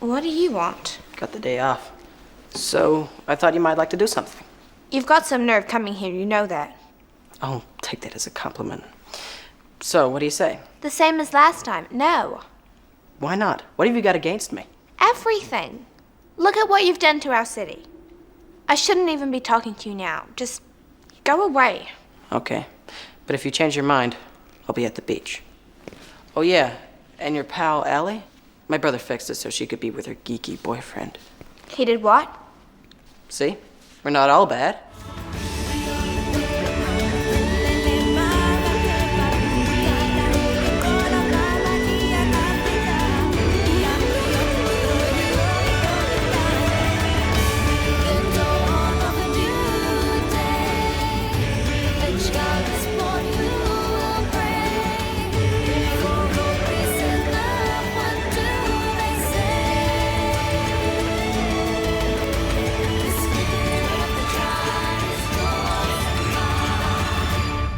What do you want? Got the day off. So, I thought you might like to do something. You've got some nerve coming here, you know that. I'll take that as a compliment. So, what do you say? The same as last time. No. Why not? What have you got against me? Everything. Look at what you've done to our city. I shouldn't even be talking to you now. Just go away. Okay. But if you change your mind, I'll be at the beach. Oh yeah, and your pal Allie? My brother fixed it so she could be with her geeky boyfriend. He did what? See? We're not all bad.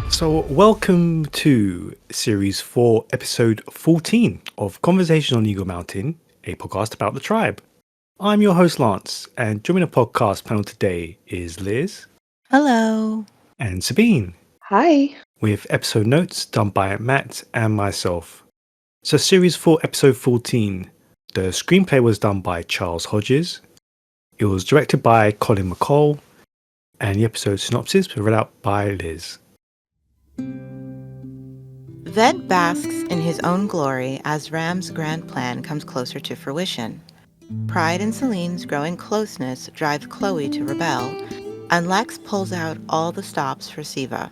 So, welcome to Series 4, Episode 14 of Conversation on Eagle Mountain, a podcast about the tribe. I'm your host, Lance, and joining the podcast panel today is Liz. Hello. And Sabine. Hi. With episode notes done by Matt and myself. So, Series 4, Episode 14. The screenplay was done by Charles Hodges. It was directed by Colin McCall. And the episode synopsis was read out by Liz. Ved basks in his own glory as Ram's grand plan comes closer to fruition. Pride in SALENE's growing closeness drive Cloe to rebel, and Lex pulls out all the stops for SIVA.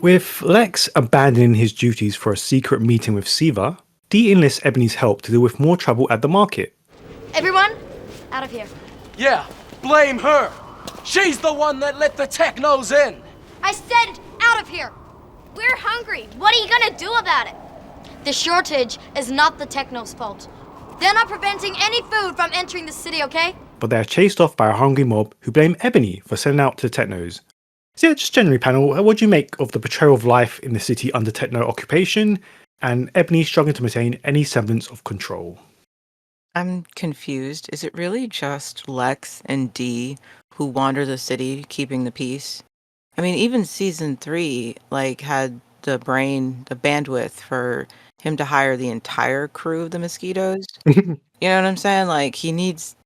With Lex abandoning his duties for a secret meeting with SIVA, Dee enlists Ebony's help to deal with more trouble at the market. Everyone, out of here. Yeah, blame her. She's the one that let the technos in. I said out of here. We're hungry. What are you gonna do about it? The shortage is not the Techno's fault. They're not preventing any food from entering the city, okay? But they are chased off by a hungry mob who blame Ebony for selling out to the Technos. So yeah, just generally, panel, what do you make of the portrayal of life in the city under Techno occupation and Ebony struggling to maintain any semblance of control? I'm confused. Is it really just Lex and Dee who wander the city keeping the peace? I mean, even season 3, had the bandwidth for him to hire the entire crew of the mosquitoes. You know what I'm saying? He needs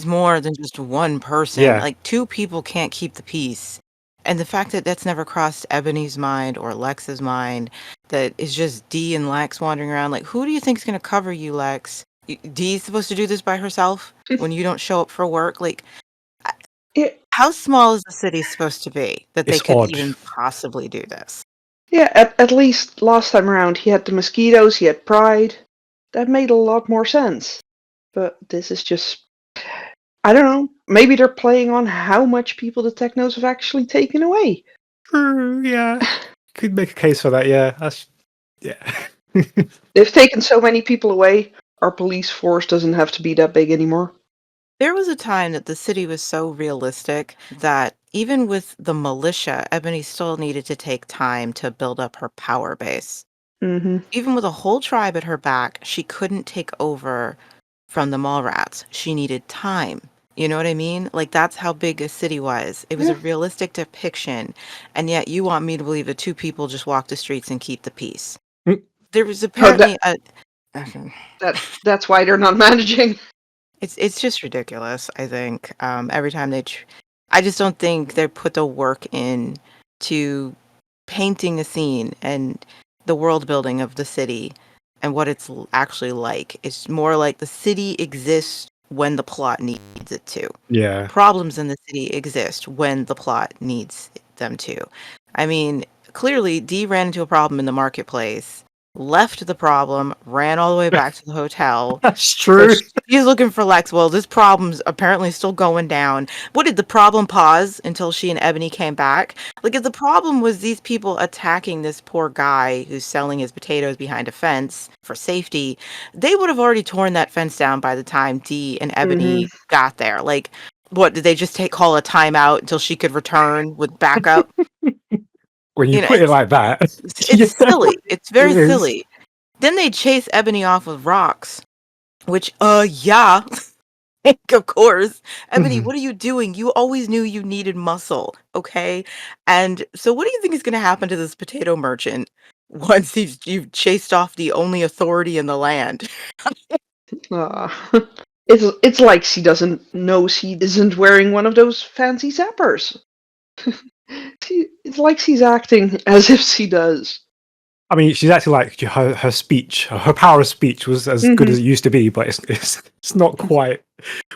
more than just one person. Yeah. 2 people can't keep the peace. And the fact that that's never crossed Ebony's mind or Lex's mind, that it's just Dee and Lex wandering around. Who do you think's going to cover you, Lex? Dee's supposed to do this by herself when you don't show up for work? How small is the city supposed to be that they It's could odd. even possibly do this? Yeah, at least last time around he had the mosquitoes, he had Pride. That made a lot more sense. But this is just... I don't know. Maybe they're playing on how much people the Technos have actually taken away. True, yeah. Could make a case for that, yeah. Yeah. They've taken so many people away, our police force doesn't have to be that big anymore. There was a time that the city was so realistic that even with the militia, Ebony still needed to take time to build up her power base. Mm-hmm. Even with a whole tribe at her back, she couldn't take over from the Mallrats. She needed time. You know what I mean? That's how big a city was. It was a realistic depiction, and yet you want me to believe that 2 people just walk the streets and keep the peace. There was apparently That's why they're not managing. It's just ridiculous, I think. Every time I just don't think they put the work in to painting a scene and the world building of the city and what it's actually like. It's more like the city exists when the plot needs it to. Yeah. Problems in the city exist when the plot needs them to. I mean, clearly Dee ran into a problem in the marketplace, left the problem, ran all the way back to the hotel. That's true. He's looking for Lex. Well, this problem's apparently still going down. What, did the problem pause until she and Ebony came back? If the problem was these people attacking this poor guy who's selling his potatoes behind a fence for safety, they would have already torn that fence down by the time Dee and Ebony got there. What, did they just call a timeout until she could return with backup? When you put it like that. It's silly. It's very silly. Then they chase Ebony off with rocks, which, yeah. Of course. Ebony, Mhm. what are you doing? You always knew you needed muscle, okay? And so what do you think is going to happen to this potato merchant once you've chased off the only authority in the land? Ah. It's like she doesn't know she isn't wearing one of those fancy zappers. It's like she's acting as if she does. I mean, she's acting like her speech, her power of speech was as good as it used to be, but it's not quite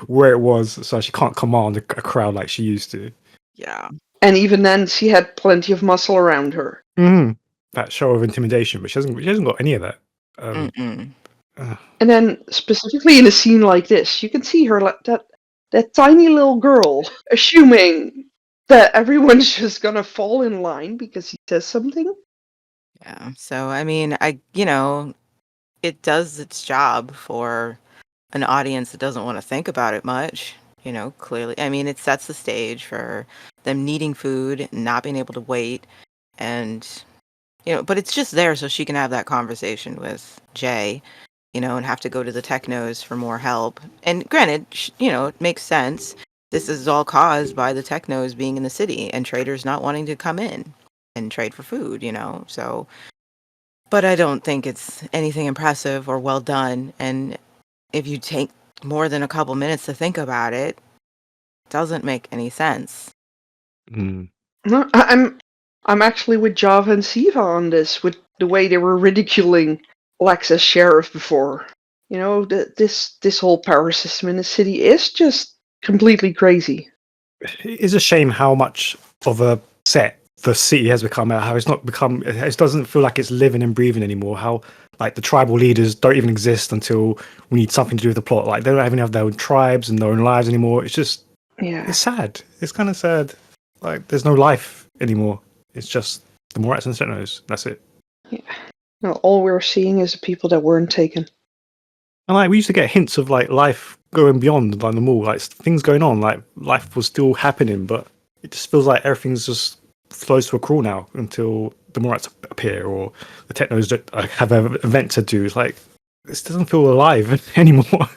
where it was. So she can't command a crowd like she used to. Yeah. And even then, she had plenty of muscle around her. Mm-hmm. That show of intimidation, but she hasn't got any of that. Mm-mm. And then, specifically in a scene like this, you can see her like that tiny little girl, assuming that everyone's just gonna fall in line because he says something. Yeah. So, I mean, it does its job for an audience that doesn't want to think about it much, clearly. I mean, it sets the stage for them needing food, not being able to wait, and, but it's just there so she can have that conversation with Jay, and have to go to the technos for more help. And granted, it makes sense. This is all caused by the technos being in the city and traders not wanting to come in and trade for food, so. But I don't think it's anything impressive or well done. And if you take more than a couple minutes to think about it, it doesn't make any sense. Mm. No, I'm actually with Java and SIVA on this, with the way they were ridiculing Lex as sheriff before. This whole power system in the city is just completely crazy. It is a shame how much of a set the city has become. How it's not become. It doesn't feel like it's living and breathing anymore. How like the tribal leaders don't even exist until we need something to do with the plot. Like they don't even have their own tribes and their own lives anymore. It's just it's sad. It's kind of sad. Like there's no life anymore. It's just the Morats and Sentinels. That's it. Yeah. No, all we're seeing is the people that weren't taken. And like we used to get hints of like life going beyond like the mall, like things going on, like life was still happening, but it just feels like everything's just flows to a crawl now until the Morats appear or the Technos have an event to do. It's like this doesn't feel alive anymore.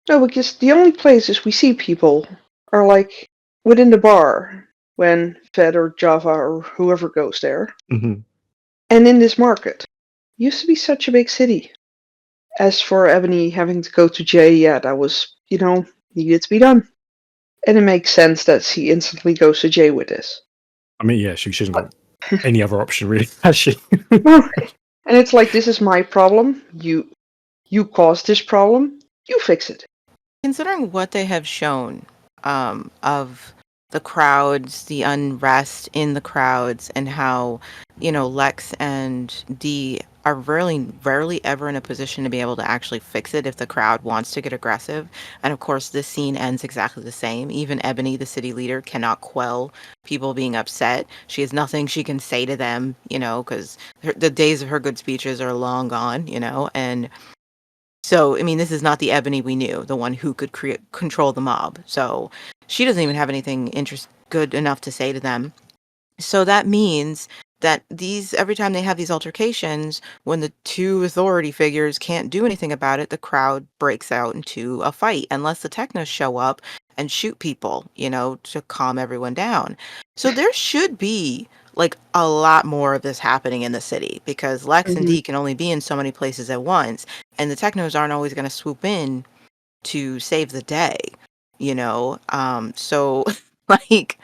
No, because the only places we see people are like within the bar when Fed or Java or whoever goes there, Mm-hmm. and in this market. Used to be such a big city. As for Ebony having to go to Jay, yeah, that was, needed to be done. And it makes sense that she instantly goes to Jay with this. I mean, yeah, she hasn't got any other option really, has she? And it's like, this is my problem. You caused this problem. You fix it. Considering what they have shown of the crowds, the unrest in the crowds, and how, Lex and Dee are rarely ever in a position to be able to actually fix it if the crowd wants to get aggressive. And of course, this scene ends exactly the same. Even Ebony, the city leader, cannot quell people being upset. She has nothing she can say to them, because the days of her good speeches are long gone, and so, I mean, this is not the Ebony we knew, the one who could control the mob. So she doesn't even have anything good enough to say to them. So that means that every time they have these altercations, when the two authority figures can't do anything about it, the crowd breaks out into a fight, unless the Technos show up and shoot people, to calm everyone down. So there should be like a lot more of this happening in the city, because Lex and Dee can only be in so many places at once, and the Technos aren't always going to swoop in to save the day, so like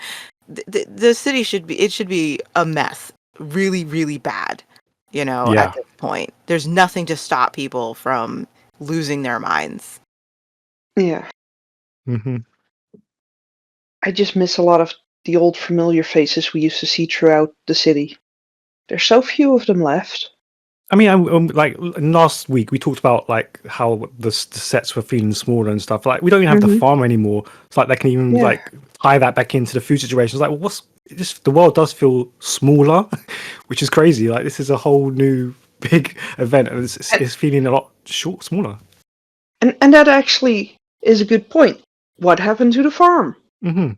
the city should be a mess, really, really bad, at this point. There's nothing to stop people from losing their minds. Yeah. Mm-hmm. I just miss a lot of the old familiar faces we used to see throughout the city. There's so few of them left. I mean, like last week we talked about like how the sets were feeling smaller and stuff. Like we don't even have the farm anymore. It's like they can even like tie that back into the food situation. It's like, well, the world does feel smaller, which is crazy. Like this is a whole new big event, and it's feeling a lot smaller. And that actually is a good point. What happened to the farm? Mm-hmm.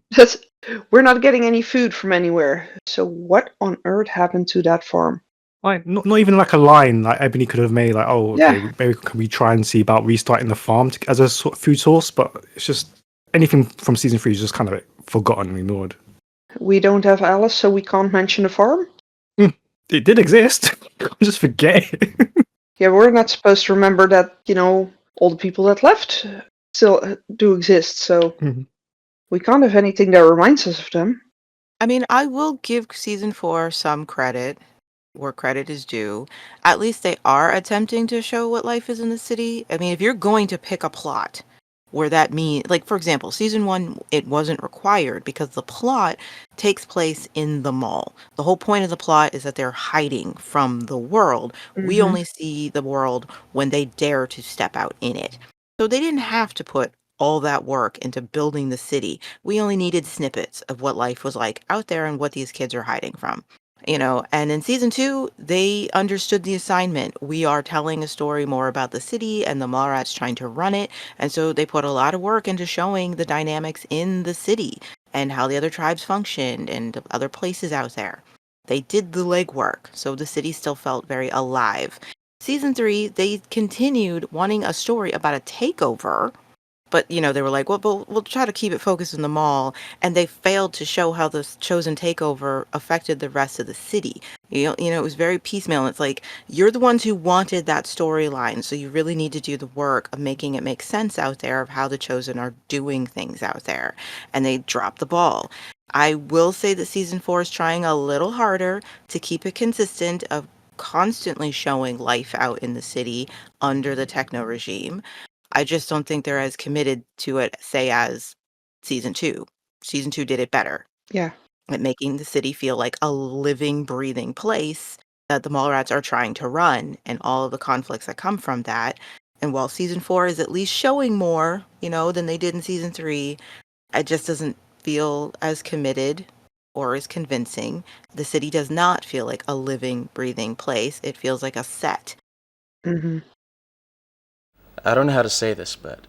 We're not getting any food from anywhere. So what on earth happened to that farm? Like not even like a line like Ebony could have made. Like, oh, okay, Yeah, maybe can we try and see about restarting the farm as a sort of food source? But it's just anything from season 3 is just kind of forgotten and ignored. we don't have Alice, so we can't mention the farm. It did exist. Can't just forget it. Yeah, we're not supposed to remember that, all the people that left still do exist, so Mhm. we can't have anything that reminds us of them. I mean, I will give season 4 some credit where credit is due. At least they are attempting to show what life is in the city. I mean, if you're going to pick a plot where that means, like, for example, season 1, it wasn't required because the plot takes place in the mall. The whole point of the plot is that they're hiding from the world. We Hmm. only see the world when they dare to step out in it. So they didn't have to put all that work into building the city. We only needed snippets of what life was like out there and what these kids are hiding from. And in season 2, they understood the assignment. We are telling a story more about the city and the Mallrats trying to run it. And so they put a lot of work into showing the dynamics in the city and how the other tribes functioned and the other places out there. They did the legwork, so the city still felt very alive. Season 3, they continued wanting a story about a takeover, but, they were like, well, we'll try to keep it focused in the mall. And they failed to show how this chosen takeover affected the rest of the city. It was very piecemeal. And it's like, you're the ones who wanted that storyline. So you really need to do the work of making it make sense out there of how the chosen are doing things out there. And they dropped the ball. I will say that season 4 is trying a little harder to keep it consistent of constantly showing life out in the city under the techno regime. I just don't think they're as committed to it, say, as season 2. Season 2 did it better Yeah. at making the city feel like a living, breathing place that the Mallrats are trying to run and all of the conflicts that come from that. And while season 4 is at least showing more, than they did in season 3, it just doesn't feel as committed or as convincing. The city does not feel like a living, breathing place. It feels like a set. Hmm. I don't know how to say this, but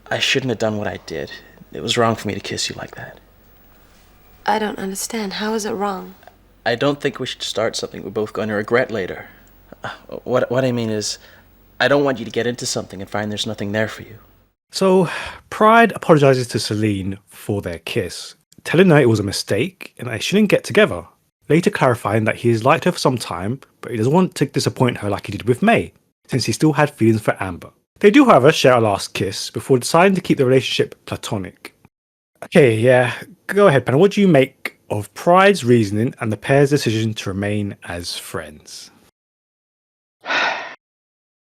I shouldn't have done what I did. It was wrong for me to kiss you like that. I don't understand. How is it wrong? I don't think we should start something we're both going to regret later. What I mean is, I don't want you to get into something and find there's nothing there for you. So, Pride apologizes to Selene for their kiss, telling her it was a mistake and they shouldn't get together. Later clarifying that he has liked her for some time, but he doesn't want to disappoint her like he did with May, since he still had feelings for Amber. They do, however, share a last kiss before deciding to keep the relationship platonic. Okay, yeah, go ahead, Panna. What do you make of Pride's reasoning and the pair's decision to remain as friends?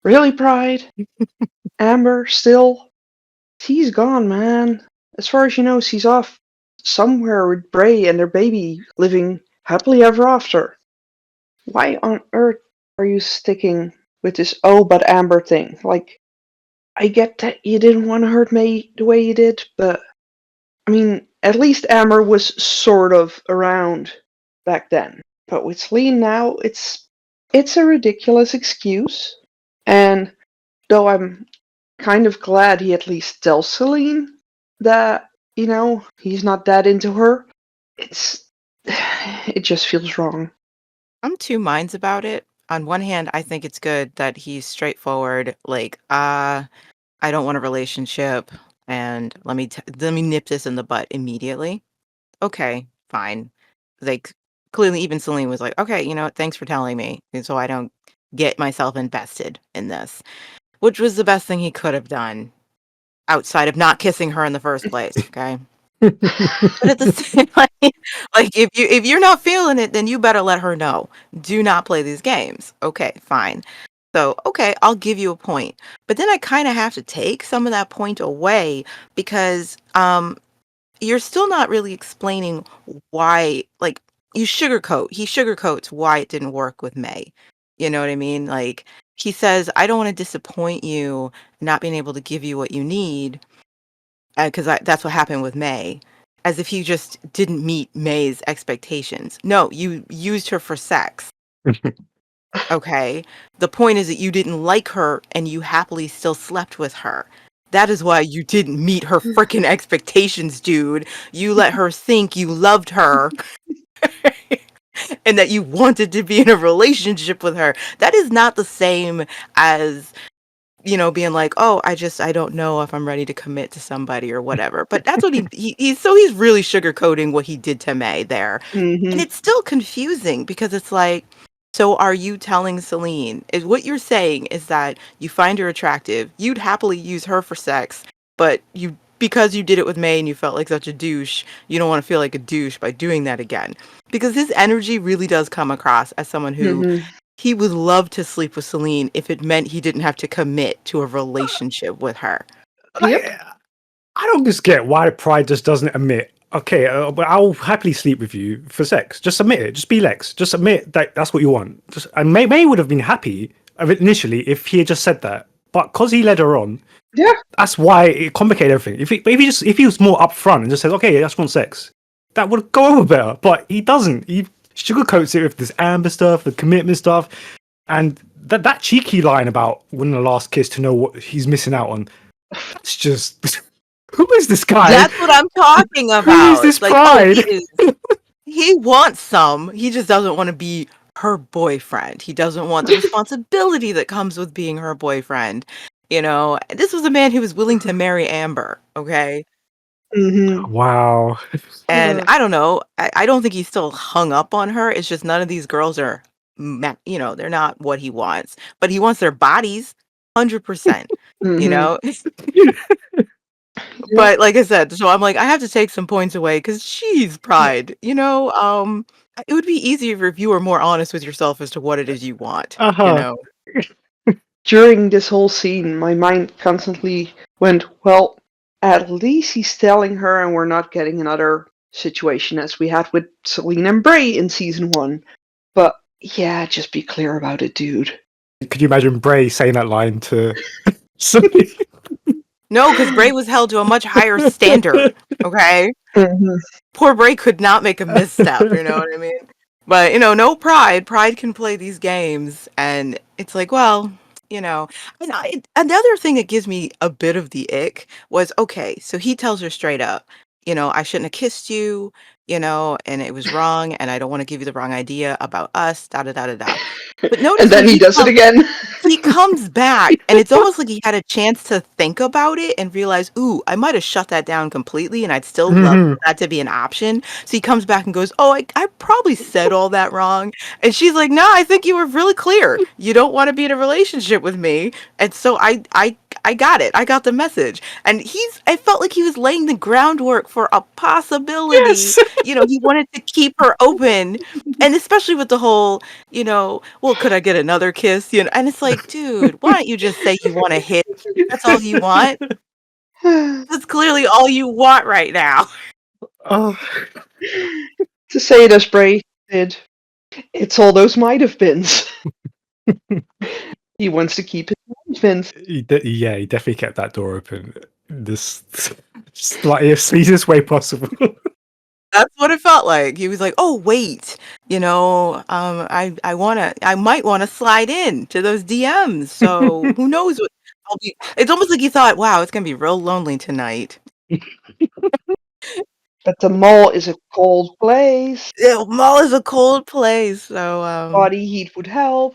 Really, Pride? Amber, still? She's gone, man. As far as you know, she's off somewhere with Bray and their baby, living happily ever after. Why on earth are you sticking with this oh but Amber thing? Like, I get that you didn't want to hurt May the way you did, but I mean, at least Amber was sort of around back then. But with Selene now, it's a ridiculous excuse. And though I'm kind of glad he at least tells Selene that, he's not that into her, it just feels wrong. I'm two minds about it. On one hand, I think it's good that he's straightforward, like, I don't want a relationship, and let me nip this in the butt immediately. Okay, fine. Like, clearly even Celine was like, "Okay, you know what? Thanks for telling me, and so I don't get myself invested in this," which was the best thing he could have done outside of not kissing her in the first place, okay? But at the same like, if you're not feeling it, then you better let her know. Do not play these games. Okay, fine. So, okay, I'll give you a point. But then I kinda have to take some of that point away because, you're still not really explaining why, like, he sugarcoats why it didn't work with May. You know what I mean? Like, he says, "I don't wanna disappoint you, not being able to give you what you need, because that's what happened with May." As if he just didn't meet May's expectations. No, you used her for sex. Okay. The point is that you didn't like her and you happily still slept with her. That is why you didn't meet her freaking expectations, dude. You let her think you loved her. and that you wanted to be in a relationship with her. That is not the same as, being like, oh, I don't know if I'm ready to commit to somebody or whatever. But that's what he's really sugarcoating what he did to May there. And it's still confusing because it's like, so are you telling Selene, is what you're saying is that you find her attractive, you'd happily use her for sex, but because you did it with May and you felt like such a douche, you don't want to feel like a douche by doing that again. Because his energy really does come across as someone who he would love to sleep with Selene if it meant he didn't have to commit to a relationship with her. I don't just get why Pride just doesn't admit, okay, but I'll happily sleep with you for sex. Just admit it. Just be Lex. Just admit that that's what you want. And May would have been happy initially if he had just said that. But because he led her on, that's why it complicated everything. If he was more upfront and just said, okay, I just want sex, that would go over better. But he doesn't. He sugarcoats it with this Amber stuff, the commitment stuff, and that cheeky line about winning the last kiss to know what he's missing out on. It's just, who is this guy? That's what I'm talking about. Who is this Pride? He wants some. He just doesn't want to be her boyfriend. He doesn't want the responsibility that comes with being her boyfriend. This was a man who was willing to marry Amber. Okay. Wow. And I don't know. I don't think he's still hung up on her. It's just none of these girls are, they're not what he wants. But he wants their bodies, 100%. But like I said, so I'm like, I have to take some points away because she's Pride. It would be easier if you were more honest with yourself as to what it is you want. During this whole scene, my mind constantly went, well, at least he's telling her and we're not getting another situation as we had with Selene and Bray in season 1. But yeah, just be clear about it, dude. Could you imagine Bray saying that line to somebody? No, because Bray was held to a much higher standard. Okay? Poor Bray could not make a misstep, you know what I mean? But, no Pride. Pride can play these games. And it's like, well, another thing that gives me a bit of the ick was, okay, so he tells her straight up, I shouldn't have kissed you, and it was wrong, and I don't want to give you the wrong idea about us, da-da-da-da-da. But notice and then he does it again. He comes back, and it's almost like he had a chance to think about it and realize, ooh, I might have shut that down completely, and I'd still love that to be an option. So he comes back and goes, oh, I probably said all that wrong. And she's like, no, I think you were really clear. You don't want to be in a relationship with me. And so I got it. I got the message. And I felt like he was laying the groundwork for a possibility. Yes. He wanted to keep her open. And especially with the whole, well, could I get another kiss? And it's like, dude, why don't you just say you want to hit? That's all you want. That's clearly all you want right now. Oh. To say it as Bray did, it's all those might have beens. He wants to keep his might have beens. He definitely kept that door open. This sweetest way possible. That's what it felt like. He was like, "Oh, wait, I might want to slide in to those DMs. So who knows what I'll be." It's almost like he thought, "Wow, it's gonna be real lonely tonight." But the mall is a cold place. Yeah, mall is a cold place, so Body heat would help.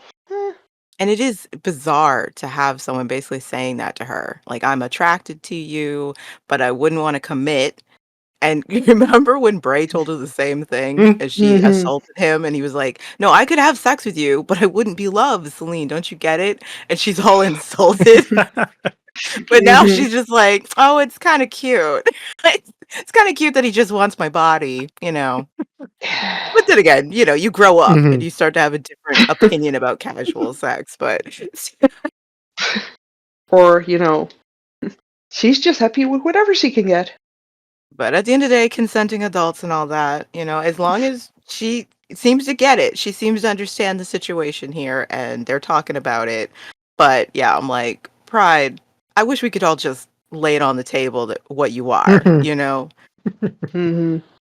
and it is bizarre to have someone basically saying that to her, like, "I'm attracted to you, but I wouldn't want to commit." And you remember when Bray told her the same thing as she assaulted him, and he was like, "No, I could have sex with you, but I wouldn't be loved, Selene. Don't you get it?" And she's all insulted. But now she's just like, "Oh, it's kind of cute. It's kind of cute that he just wants my body, But then again, you grow up and you start to have a different opinion about casual sex. But Or, she's just happy with whatever she can get. But at the end of the day, consenting adults and all that, as long as she seems to get it, she seems to understand the situation here, and they're talking about it. But yeah, I'm like, Pride, I wish we could all just lay it on the table that what you are,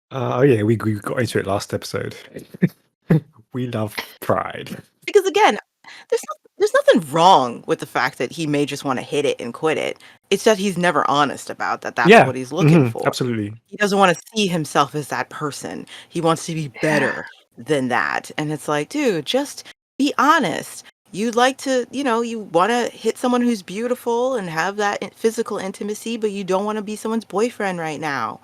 Oh yeah, we got into it last episode. We love Pride. Because again, there's nothing wrong with the fact that he may just want to hit it and quit it. It's that he's never honest about that. That's what he's looking for. Absolutely. He doesn't want to see himself as that person. He wants to be better than that. And it's like, dude, just be honest. You'd like to, you want to hit someone who's beautiful and have that physical intimacy, but you don't want to be someone's boyfriend right now.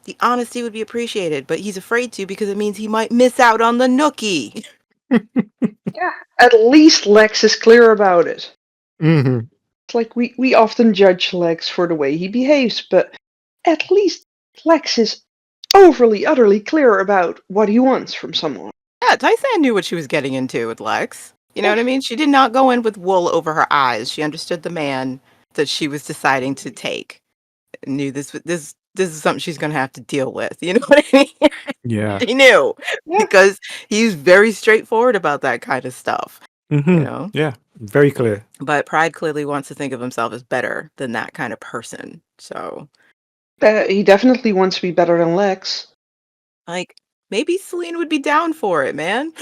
The honesty would be appreciated, but he's afraid to because it means he might miss out on the nookie. Yeah, at least Lex is clear about it. Hmm. It's like we often judge Lex for the way he behaves, but at least Lex is overly, utterly clear about what he wants from someone. Yeah, Tyson knew what she was getting into with Lex. You know what I mean? She did not go in with wool over her eyes. She understood the man that she was deciding to take. Knew this is something she's gonna have to deal with. You know what I mean? Yeah. She knew Yeah. because he's very straightforward about that kind of stuff. Hmm. You know? Yeah. Very clear. But Pride clearly wants to think of himself as better than that kind of person. So, He definitely wants to be better than Lex. like, maybe Selene would be down for it, man.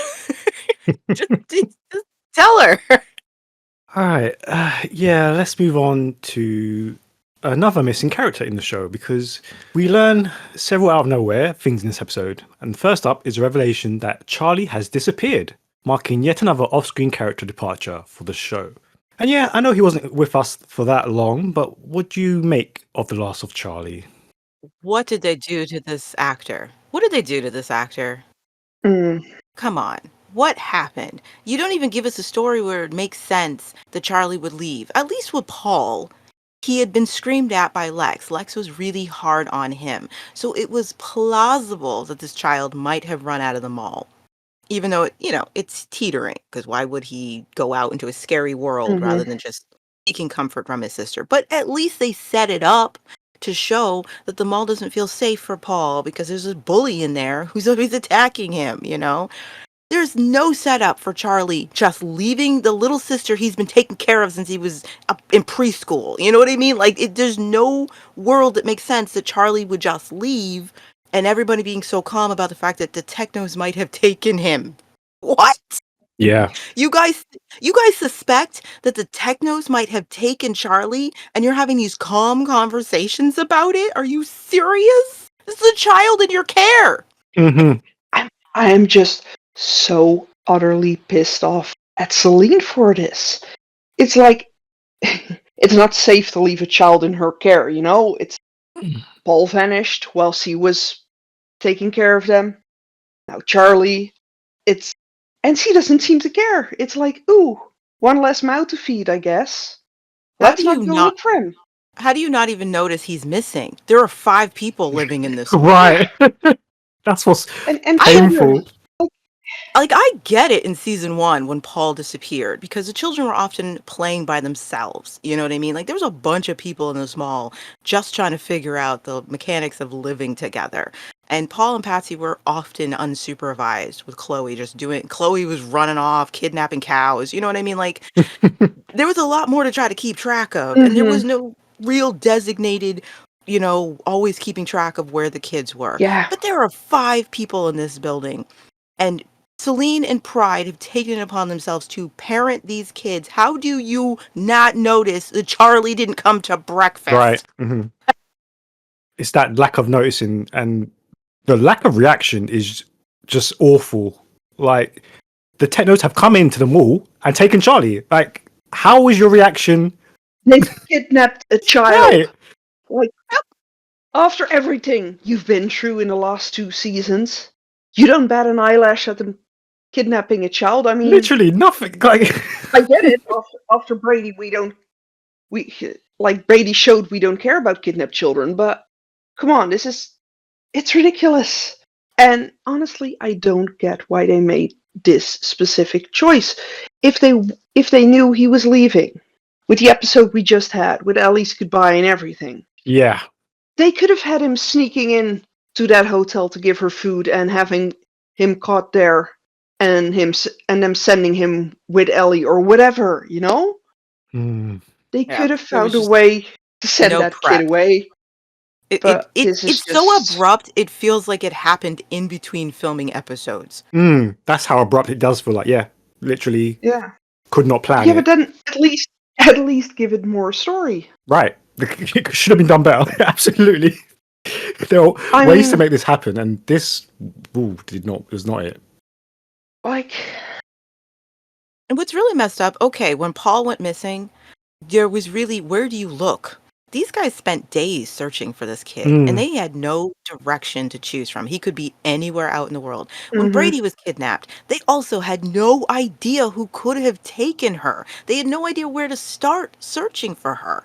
just tell her. All right. Yeah, let's move on to another missing character in the show because we learn several out of nowhere things in this episode. And first up is a revelation that Charlie has disappeared, marking yet another off-screen character departure for the show. And yeah, I know he wasn't with us for that long, but what do you make of the loss of Charlie? What did they do to this actor? What did they do to this actor? Mm. Come on. What happened? You don't even give us a story where it makes sense that Charlie would leave. At least with Paul, he had been screamed at by Lex. Lex was really hard on him. So it was plausible that this child might have run out of the mall. Even though, it's teetering. Because why would he go out into a scary world Mhm. rather than just seeking comfort from his sister? But at least they set it up to show that the mall doesn't feel safe for Paul because there's a bully in there who's always attacking him, There's no setup for Charlie just leaving the little sister he's been taking care of since he was up in preschool. You know what I mean? Like, there's no world that makes sense that Charlie would just leave and everybody being so calm about the fact that the technos might have taken him. What? Yeah. You guys suspect that the technos might have taken Charlie and you're having these calm conversations about it? Are you serious? This is a child in your care. Hmm. I am just so utterly pissed off at Selene for this. It's like it's not safe to leave a child in her care, It's Paul vanished while she was taking care of them. Now Charlie, and she doesn't seem to care. It's like, ooh, one less mouth to feed, I guess. How Let's do you not go not look for him. How do you not even notice he's missing? There are 5 people living in this world. Right. That's what's And painful. children. Like, I get it in season 1 when Paul disappeared because the children were often playing by themselves. You know what I mean? Like, there was a bunch of people in this mall just trying to figure out the mechanics of living together. And Paul and Patsy were often unsupervised with Chloe Chloe was running off, kidnapping cows. You know what I mean? Like, there was a lot more to try to keep track of. And there was no real designated, always keeping track of where the kids were. Yeah. But there are 5 people in this building. And Selene and Pride have taken it upon themselves to parent these kids. How do you not notice that Charlie didn't come to breakfast? Right. Hmm. It's that lack of noticing, and the lack of reaction is just awful. Like, the technos have come into the mall and taken Charlie. Like, how was your reaction? They kidnapped a child. Right. Like, after everything you've been through in the last 2 seasons, you don't bat an eyelash at them kidnapping a child. I mean, Literally nothing. Like, I get it. After Brady, like Brady showed, we don't care about kidnapped children. But come on, it's ridiculous. And honestly, I don't get why they made this specific choice. If they knew he was leaving, with the episode we just had, with Ellie's goodbye and everything, yeah. they could have had him sneaking in to that hotel to give her food and having him caught there, and them sending him with Ellie or whatever, Mm. They Yeah, could have there was found a just way to send no that prep. kid away. But It's this is so just abrupt, it feels like it happened in between filming episodes. That's how abrupt it does feel like. Yeah. Literally yeah. could not plan Yeah, it. but then at least give it more story. Right. It should have been done better. Absolutely. There are ways to make this happen, and this was not it. Like, And what's really messed up, okay, when Paul went missing, there was really, where do you look? These guys spent days searching for this kid, and Mm. they had no direction to choose from. He could be anywhere out in the world. When hmm Brady was kidnapped, they also had no idea who could have taken her. They had no idea where to start searching for her.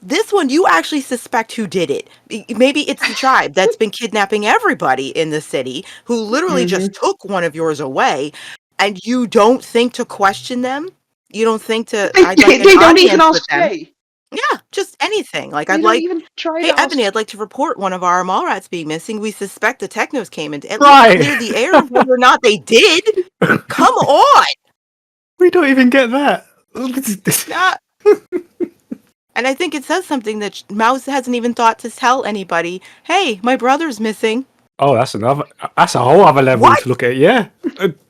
This one, you actually suspect who did it. Maybe it's the tribe that's been kidnapping everybody in the city, who literally hmm just took one of yours away, and you don't think to question them? You don't think to, they, I'd like they, an they don't even audience with ask them. Jay. Yeah, just anything. Like, They I'd don't like, even try hey, to ask. Ebony, I'd like to report one of our mall rats being missing. We suspect the technos came in to at least Right. clear the air of whether or not they did. Come on. We don't even get that. Not. And I think it says something that Mouse hasn't even thought to tell anybody, hey, my brother's missing. Oh, that's a whole other level What? to look at. Yeah.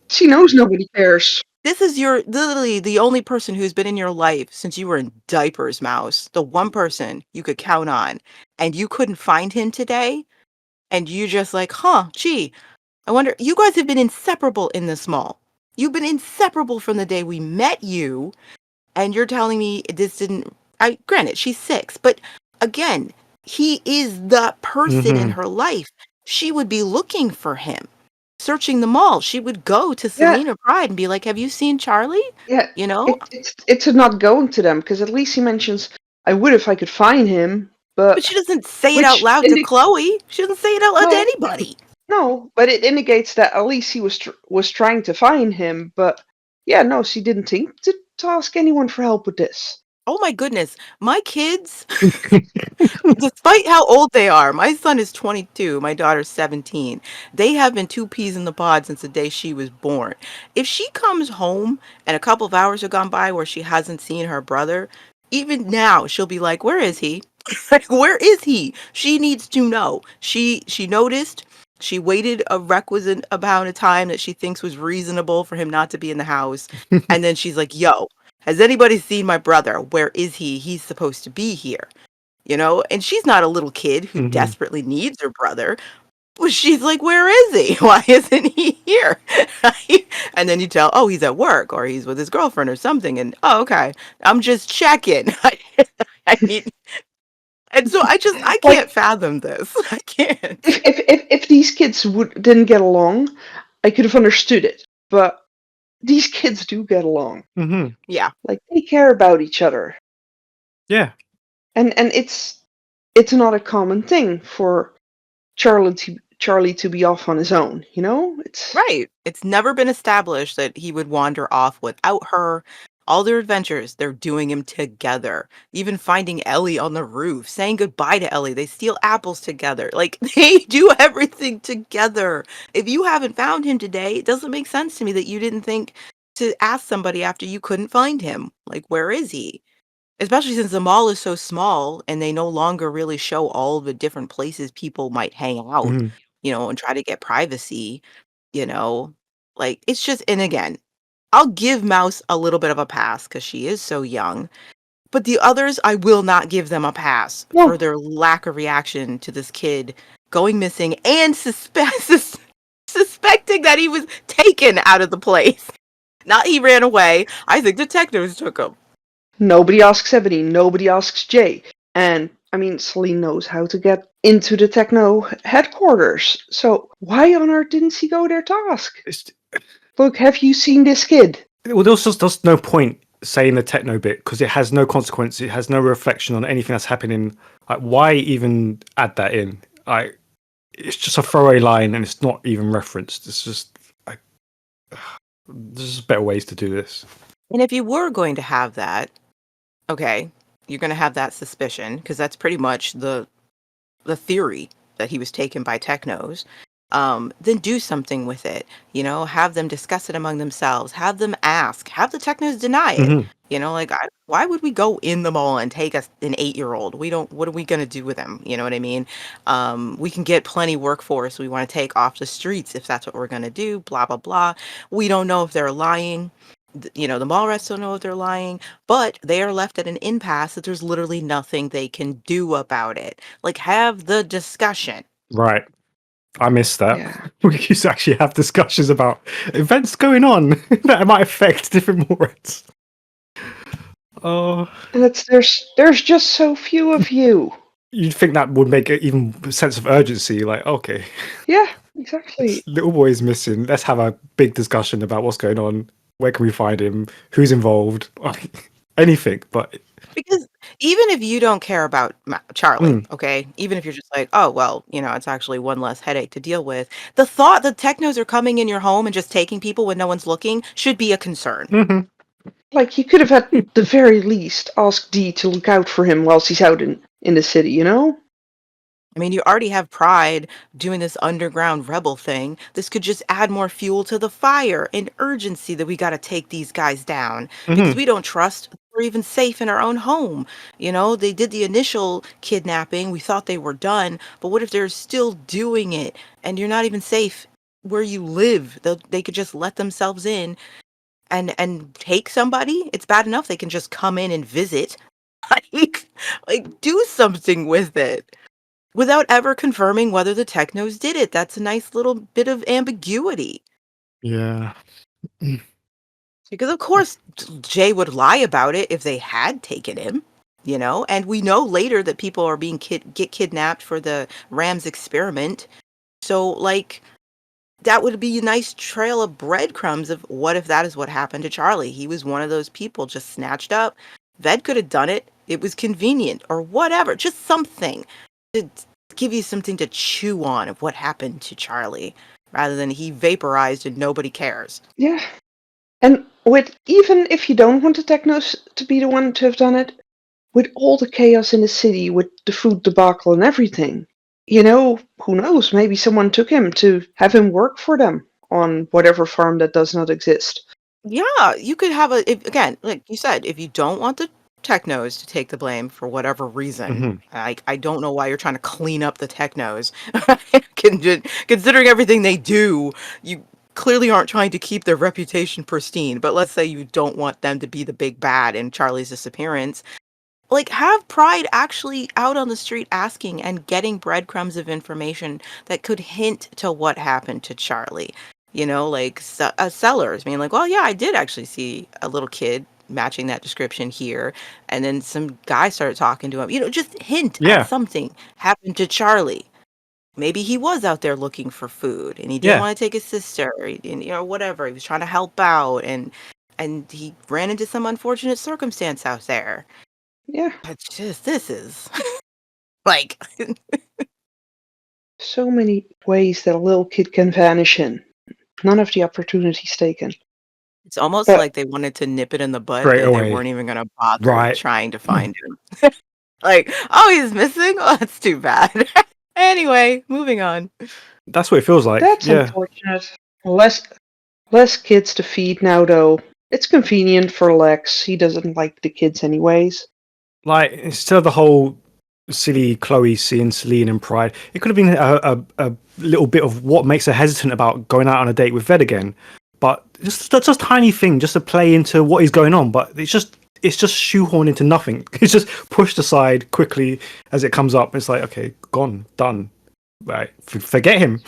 She knows nobody cares. This is your literally the only person who's been in your life since you were in diapers, Mouse. The one person you could count on. And you couldn't find him today. And you just like, gee, I wonder, you guys have been inseparable in this mall. You've been inseparable from the day we met you. And you're telling me this didn't, granted, she's 6, but again, he is the person in hmm her life. She would be looking for him, searching the mall. She would go to Yeah, Selena Pride and be like, have you seen Charlie? yeah. You know? It's not going to them because at least he mentions, "I would if I could find him," But but she doesn't say it out which loud to Chloe. She doesn't say it out loud to no, anybody. no, but it indicates that at least he was trying to find him. But yeah, no, she didn't think to ask anyone for help with this. Oh my goodness. My kids, despite how old they are, my son is 22, my daughter's 17. They have been two peas in the pod since the day she was born. If she comes home and a couple of hours have gone by where she hasn't seen her brother, even now she'll be like, "Where is he? Like, where is he?" She needs to know. She noticed. She waited a requisite amount of time that she thinks was reasonable for him not to be in the house. And then she's like, "Yo, has anybody seen my brother? Where is he? He's supposed to be here." You know, and she's not a little kid who hmm desperately needs her brother. Well, she's like, "Where is he? Why isn't he here?" And then you tell, "Oh, he's at work or he's with his girlfriend or something." And, "Oh, okay, I'm just checking." I need, and so I Like can't fathom this. I can't. if these kids didn't get along, I could have understood it. But these kids do get along. hmm Yeah. Like they care about each other, Yeah. and it's not a common thing for Charlie to be off on his own. You know, it's Right. It's never been established that he would wander off without her. All their adventures, they're doing them together. Even finding Ellie on the roof, saying goodbye to Ellie. They steal apples together. Like, they do everything together. If you haven't found him today, it doesn't make sense to me that you didn't think to ask somebody after you couldn't find him. Like, where is he? Especially since the mall is so small and they no longer really show all the different places people might hang out, hmm and try to get privacy. You know, like, it's just, and again, I'll give Mouse a little bit of a pass because she is so young, but the others, I will not give them a pass for no, their lack of reaction to this kid going missing and suspecting that he was taken out of the place. Not he ran away. I think the technos took him. nobody asks Ebony, nobody asks Jay, and I mean Celine knows how to get into the techno headquarters. So why on earth didn't she go there to ask? It's, Look, have you seen this kid? well, there's no point saying the techno bit because it has no consequence. It has no reflection on anything that's happening. Like, why even add that in? Like, it's just a throwaway line and it's not even referenced. It's just like, there's just better ways to do this. And if you were going to have that, okay, you're going to have that suspicion because that's pretty much the theory that he was taken by technos. Then do something with it. Have them discuss it among themselves. Have them ask. Have the technos deny it. hmm Like, why would we go in the mall and take an 8-year-old? We don't. What are we gonna do with him? You know what I mean? We can get plenty workforce we want to take off the streets if that's what we're gonna do. Blah blah blah. We don't know if they're lying. The mall rats don't know if they're lying, but they are left at an impasse that there's literally nothing they can do about it. Like, have the discussion. Right. I missed that. Yeah. We used to actually have discussions about events going on that might affect different Moreds. Oh, And there's just so few of you. you'd think that would make it even a sense of urgency. Like, okay, Yeah, exactly. little boy is missing. Let's have a big discussion about what's going on. Where can we find him? Who's involved? Anything, but Because even if you don't care about Charlie, Mm. okay, even if you're just like, oh, well, it's actually one less headache to deal with, the thought that technos are coming in your home and just taking people when no one's looking should be a concern. Mhm. Like, you could have at the very least asked Dee to look out for him whilst he's out in the city, you know? I mean, you already have Pride doing this underground rebel thing. This could just add more fuel to the fire and urgency that we got to take these guys down because Mhm. we don't trust we're even safe in our own home. They did the initial kidnapping. We thought they were done, but what if they're still doing it and you're not even safe where you live? They could just let themselves in and take somebody. It's bad enough they can just come in and visit. Like do something with it without ever confirming whether the technos did it. That's a nice little bit of ambiguity. Yeah. Because of course Jay would lie about it if they had taken him, and we know later that people are being get kidnapped for the Rams experiment. So like that would be a nice trail of breadcrumbs of what if that is what happened to Charlie. He was one of those people just snatched up. Ved could have done it. It was convenient or whatever. Just something to give you something to chew on of what happened to Charlie rather than he vaporized and nobody cares. Yeah. And even if you don't want the Technos to be the one to have done it, with all the chaos in the city, with the food debacle and everything, who knows? Maybe someone took him to have him work for them on whatever farm that does not exist. Yeah, you could have again, like you said, if you don't want the technos to take the blame for whatever reason, Mhm. I don't know why you're trying to clean up the technos. Considering everything they do, you clearly aren't trying to keep their reputation pristine. But let's say you don't want them to be the big bad in Charlie's disappearance. Like, have Pride actually out on the street asking and getting breadcrumbs of information that could hint to what happened to Charlie. Like sellers being like, well, yeah, I did actually see a little kid matching that description here. And then some guy started talking to him, just hint at Yeah. something happened to Charlie. Maybe he was out there looking for food and he didn't Yeah. want to take his sister and, whatever. He was trying to help out and he ran into some unfortunate circumstance out there. Yeah. It's just, this is like, So many ways that a little kid can vanish in. None of the opportunities taken. it's almost But like they wanted to nip it in the bud Straight that they away. weren't even going to bother Right. trying to find him. Like, oh, he's missing? Oh, that's too bad. Anyway, moving on. That's what it feels like. that's Yeah. unfortunate. Less kids to feed now, though. It's convenient for Lex. He doesn't like the kids anyways. Like, instead of the whole silly Chloe seeing Selene and Pride, it could have been a little bit of what makes her hesitant about going out on a date with Ved again. But just that's just a tiny thing, just to play into what is going on. But it's just shoehorned into nothing. It's just pushed aside quickly as it comes up. It's like, okay, gone, done. Right, forget him.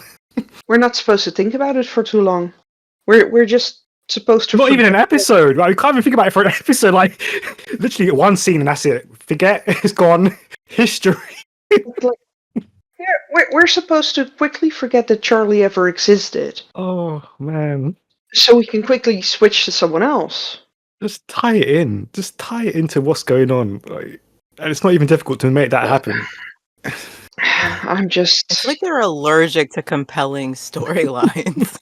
We're not supposed to think about it for too long. We're just supposed to Not even an forget. episode. Right? We can't even think about it for an episode. Like, literally one scene and that's it. Forget, it's gone. History. We're supposed to quickly forget that Charlie ever existed, Oh man. so we can quickly switch to someone else. Just tie it in. Just tie it into what's going on. Like, and it's not even difficult to make that happen. I'm just. It's like they're allergic to compelling storylines.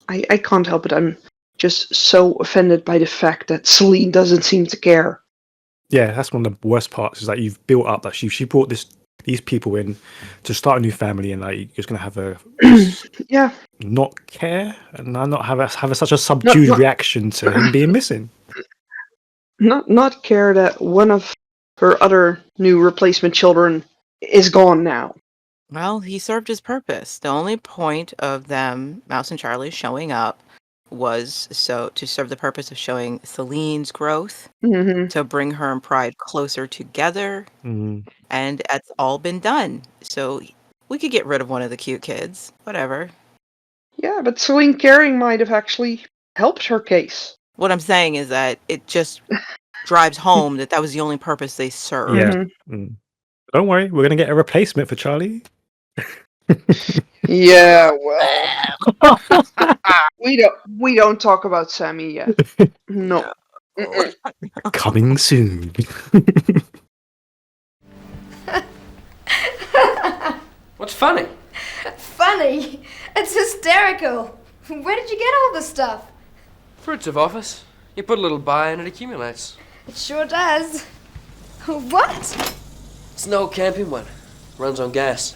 I can't help it. I'm just so offended by the fact that Selene doesn't seem to care. Yeah, that's one of the worst parts. Is that you've built up that she brought these people in to start a new family, and like you're just gonna have a Yeah. not care and not have such a subdued reaction to him being missing. Not care that one of her other new replacement children is gone now. Well, he served his purpose. The only point of them, Mouse and Charlie, showing up was to serve the purpose of showing Celine's growth, Mm-hmm. to bring her and Pride closer together, Mm. and that's all been done. So We could get rid of one of the cute kids. Whatever. Yeah, but Selene caring might have actually helped her case. What I'm saying is that it just drives home that was the only purpose they served. Yeah. Mhm. Don't worry, we're gonna get a replacement for Charlie. Yeah, well, we don't talk about Sammy yet. No. Mm-mm. Coming soon. What's funny? Funny? It's hysterical. Where did you get all this stuff? Fruits of office. You put a little buy and it accumulates. It sure does. What? It's an old camping one. Runs on gas.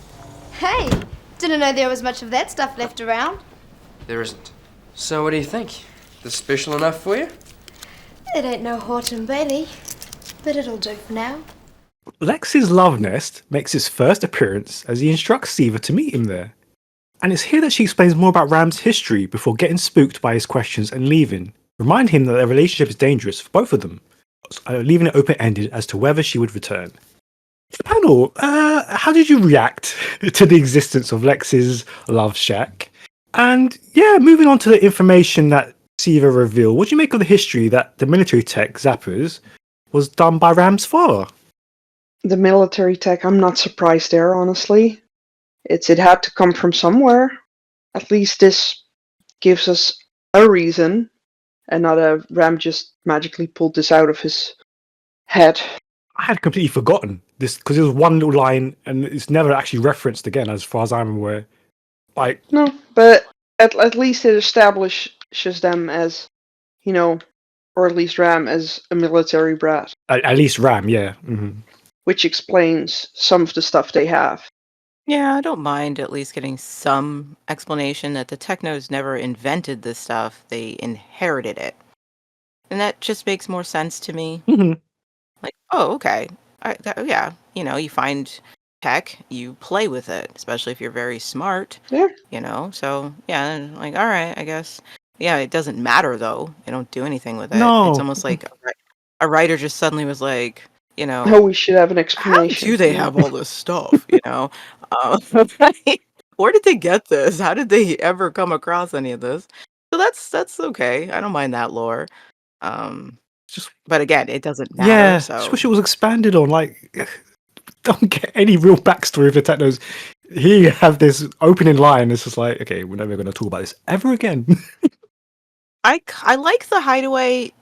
Hey, didn't know there was much of that stuff left around. There isn't. So what do you think? This special enough for you? It ain't no Horton Bailey, but it'll do for now. Lex's love nest makes its first appearance as he instructs SIVA to meet him there. And it's here that she explains more about Ram's history before getting spooked by his questions and leaving. Remind him that their relationship is dangerous for both of them, leaving it open-ended as to whether she would return. Panel, how did you react to the existence of Lex's love shack? And yeah, moving on to the information that SIVA revealed, what do you make of the history that the military tech Zappers was done by Ram's father? The military tech, I'm not surprised there, honestly. It had to come from somewhere. At least this gives us a reason, and not a Ram just magically pulled this out of his head. I had completely forgotten this because it was one little line and it's never actually referenced again, as far as I'm aware. Like, No, but at least it establishes them as, or at least Ram as a military brat, at least Ram, yeah. Mm-hmm. which explains some of the stuff they have. Yeah, I don't mind at least getting some explanation that the Technos never invented this stuff, they inherited it. And that just makes more sense to me. Mm-hmm. Like, oh, okay. Yeah, you find tech, you play with it, especially if you're very smart. Yeah. So, yeah, like, all right, I guess. Yeah, it doesn't matter, though. They don't do anything with it. No. It's almost like a writer just suddenly was like, Oh, we should have an how explanation. do they have all this stuff, Where did they get this? How did they ever come across any of this? So that's okay. I don't mind that lore. But again, it doesn't matter. Yeah, So just wish it was expanded on. Like, don't get any real backstory of the Technos. Here you have this opening line. It's just like, okay, we're never going to talk about this ever again. I like the hideaway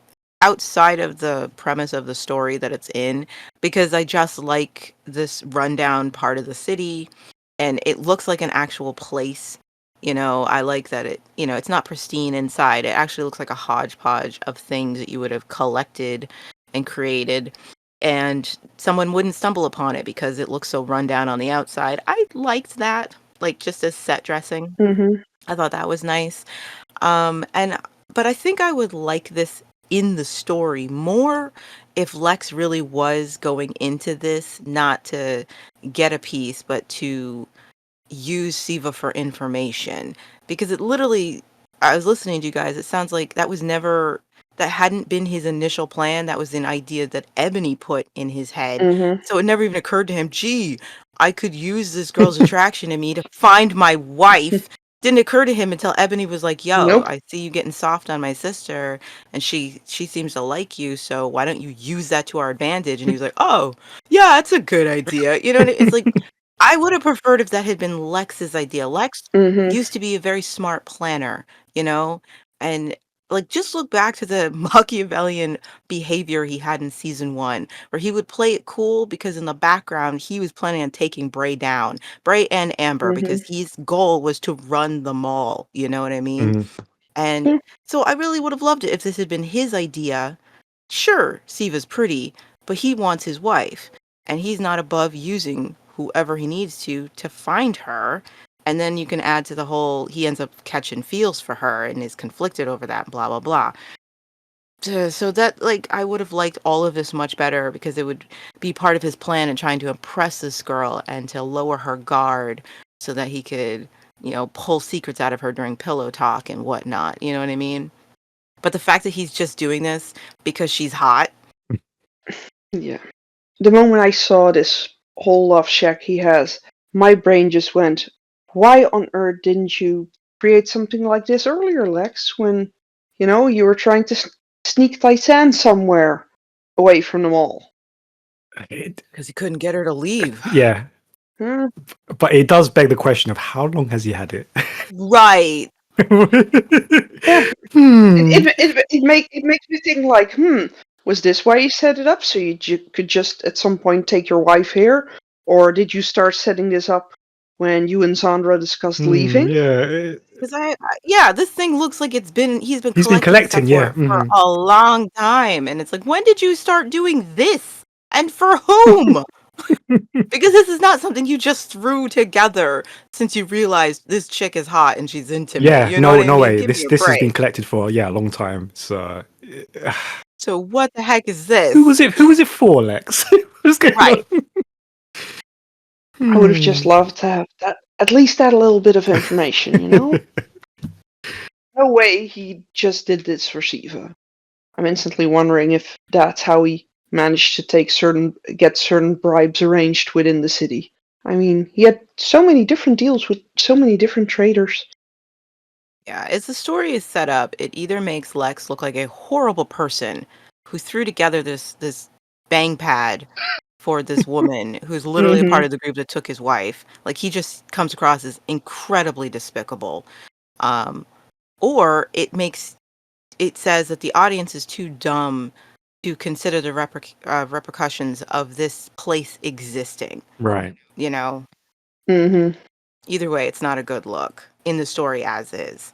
outside of the premise of the story that it's in, because I just like this rundown part of the city and it looks like an actual place. I like that it's not pristine inside. It actually looks like a hodgepodge of things that you would have collected and created, and someone wouldn't stumble upon it because it looks so run down on the outside. I liked that, like, just as set dressing. Mm-hmm. I thought that was nice. But I think I would like this in the story more if Lex really was going into this not to get a piece, but to use SIVA for information. Because it literally, I was listening to you guys, it sounds like that hadn't been his initial plan. That was an idea that Ebony put in his head. Mm-hmm. So it never even occurred to him, gee, I could use this girl's attraction in me to find my wife. Didn't occur to him until Ebony was like, yo, Nope. I see you getting soft on my sister and she seems to like you, so why don't you use that to our advantage? And he was like, oh, yeah, that's a good idea. It's like, I would have preferred if that had been Lex's idea. Lex Mm-hmm. used to be a very smart planner, and like, just look back to the Machiavellian behavior he had in season 1, where he would play it cool because in the background he was planning on taking Bray down, Bray and Amber, Mm-hmm. because his goal was to run the mall. You know what I mean? Mhm. And Yeah. so I really would have loved it if this had been his idea. Sure, SIVA's pretty, but he wants his wife, and he's not above using whoever he needs to find her. And then you can add to the whole, he ends up catching feels for her and is conflicted over that, blah, blah, blah. So that, like, I would have liked all of this much better because it would be part of his plan in trying to impress this girl and to lower her guard so that he could, pull secrets out of her during pillow talk and whatnot. You know what I mean? But the fact that he's just doing this because she's hot. Yeah. The moment I saw this whole love shack he has, my brain just went, why on earth didn't you create something like this earlier, Lex, when, you were trying to sneak Tysan somewhere away from them all? It, Because he couldn't get her to leave. yeah, Hmm. but it does beg the question of how long has he had it? Right. Yeah, Hmm. it makes me think like, was this why you set it up so you could just at some point take your wife here, or did you start setting this up when you and Sandra discussed leaving? Yeah, Because yeah, this thing looks like he's been he's been collecting stuff collecting. for Yeah. it for a long time, and it's like, when did you start doing this, and for whom? Because this is not something you just threw together since you realized this chick is hot and she's into me. Yeah, You know what no, I no mean? way. Give me a This has been break. collected for a long time. So, So what the heck is who this? was it? Who was it for, Lex? What's going Right. on? I would have just loved to have that, at least that little bit of information, No way he just did this for SIVA. I'm instantly wondering if that's how he managed to get certain bribes arranged within the city. I mean, he had so many different deals with so many different traders. Yeah, as the story is set up, it either makes Lex look like a horrible person who threw together this bang pad for this woman who's literally a Mm-hmm. part of the group that took his wife. Like, he just comes across as incredibly despicable. Um, or it says that the audience is too dumb to consider the repercussions of this place existing. Right. You know, Mm-hmm. either way, it's not a good look in the story as is.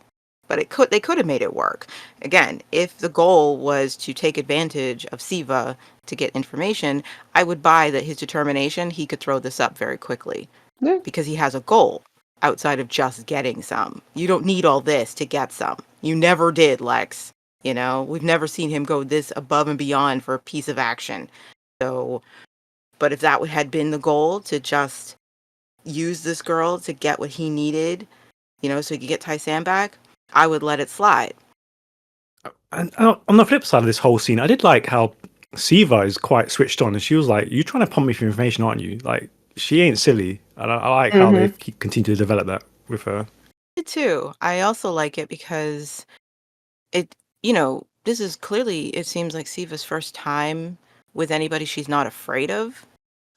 But they could have made it work. Again, if the goal was to take advantage of SIVA to get information, I would buy that his determination, he could throw this up very quickly Yeah. because he has a goal outside of just getting some. You don't need all this to get some. You never did, Lex. We've never seen him go this above and beyond for a piece of action. So, but if that had been the goal, to just use this girl to get what he needed, so he could get Tysan back, I would let it slide. And on the flip side of this whole scene, I did like how Siva is quite switched on, and she was like, "You're trying to pump me for information, aren't you?" Like, she ain't silly. And I like how they Mm-hmm. continue to develop that with her. Me too. I also like it because it, this is clearly, it seems like Siva's first time with anybody she's not afraid of.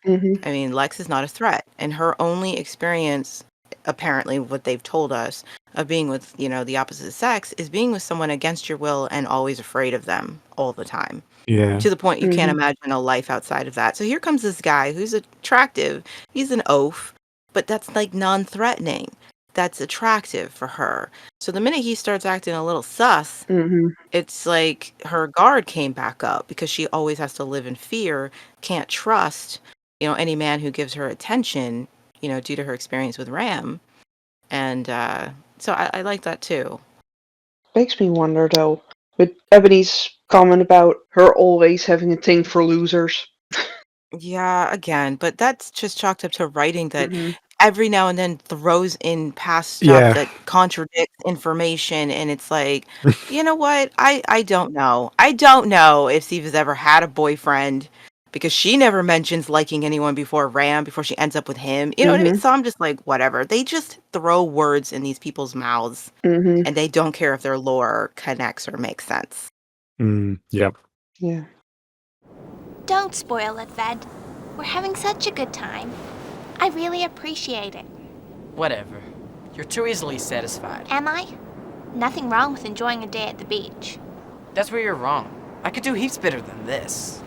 Mm-hmm. I mean, Lex is not a threat, and her only experience, apparently, what they've told us of being with, the opposite sex is being with someone against your will and always afraid of them all the time. Yeah. To the point you can't Mm-hmm. imagine a life outside of that. So here comes this guy who's attractive. He's an oaf, but that's like non-threatening. That's attractive for her. So the minute he starts acting a little sus, Mm-hmm. it's like her guard came back up because she always has to live in fear, can't trust, any man who gives her attention, due to her experience with Ram. And so I like that too. Makes me wonder though, with Ebony's comment about her always having a thing for losers. Yeah, again, but that's just chalked up to writing that Mm-hmm. every now and then throws in past stuff Yeah. that contradicts information, and it's like, you know what? I don't know. I don't know if Siva's ever had a boyfriend because she never mentions liking anyone before Ram, before she ends up with him. You know what I mean? Mm-hmm. So I'm just like, whatever. They just throw words in these people's mouths, Mm-hmm. and they don't care if their lore connects or makes sense. Yeah. Yeah. Don't spoil it, Ved. We're having such a good time. I really appreciate it. Whatever. You're too easily satisfied. Am I? Nothing wrong with enjoying a day at the beach. That's where you're wrong. I could do heaps better than this.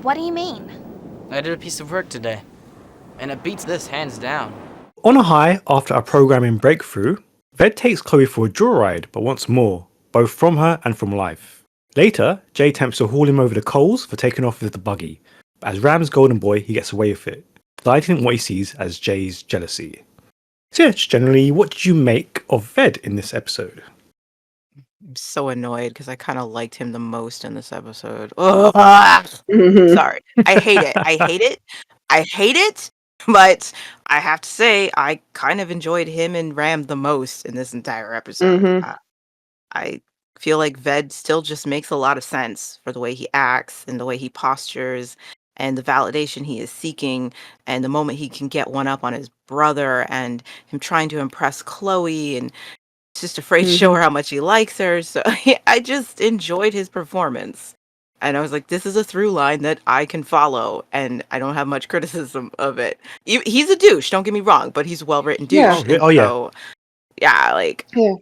What do you mean? I did a piece of work today, and it beats this hands down. On a high, after a programming breakthrough, Ved takes Chloe for a joyride, but wants more, both from her and from life. Later, Jay attempts to haul him over the coals for taking off with the buggy, but as Ram's golden boy, he gets away with it, delighting what he sees as Jay's jealousy. So yeah, just generally, what did you make of Ved in this episode? I'm so annoyed because I kind of liked him the most in this episode. Ugh. Mm-hmm. Sorry. I hate it. I hate it. I hate it. But I have to say, I kind of enjoyed him and Ram the most in this entire episode. Mm-hmm. I feel like Ved still just makes a lot of sense for the way he acts and the way he postures. and the validation he is seeking, and the moment he can get one up on his brother, and him trying to impress Chloe, and he's just afraid to show Hmm. her how much he likes her. So I just enjoyed his performance. And I was like, this is a through line that I can follow, and I don't have much criticism of it. He's a douche, don't get me wrong, but he's a well-written Yeah, douche. Oh, yeah. And Oh, yeah. so, yeah, like, yeah.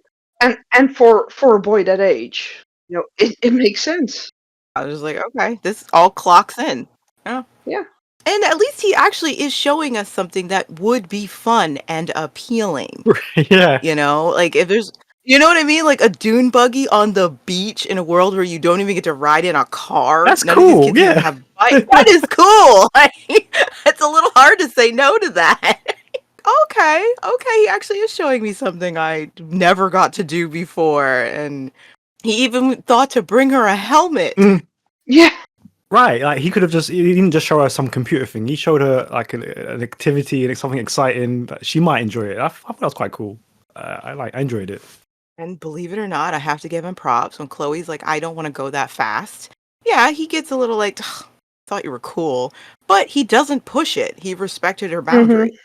And for a boy that age, it makes sense. I was like, okay, this all clocks in. Yeah. Yeah. And at least he actually is showing us something that would be fun and appealing. Yeah. Like if there's, you know what I mean? Like a dune buggy on the beach in a world where you don't even get to ride in a car. That's None of these cool. kids even Yeah. have bikes. That is cool. Like, it's a little hard to say no to that. Okay, he actually is showing me something I never got to do before. And he even thought to bring her a helmet. Mm, Yeah. right. Like he didn't just show her some computer thing. He showed her like an activity and something exciting that she might enjoy it. I thought that was quite cool. I enjoyed it. And believe it or not, I have to give him props when Chloe's like, I don't want to go that fast. Yeah, he gets a little like, "Ugh, thought you were cool," but he doesn't push it. He respected her Hmm. boundary.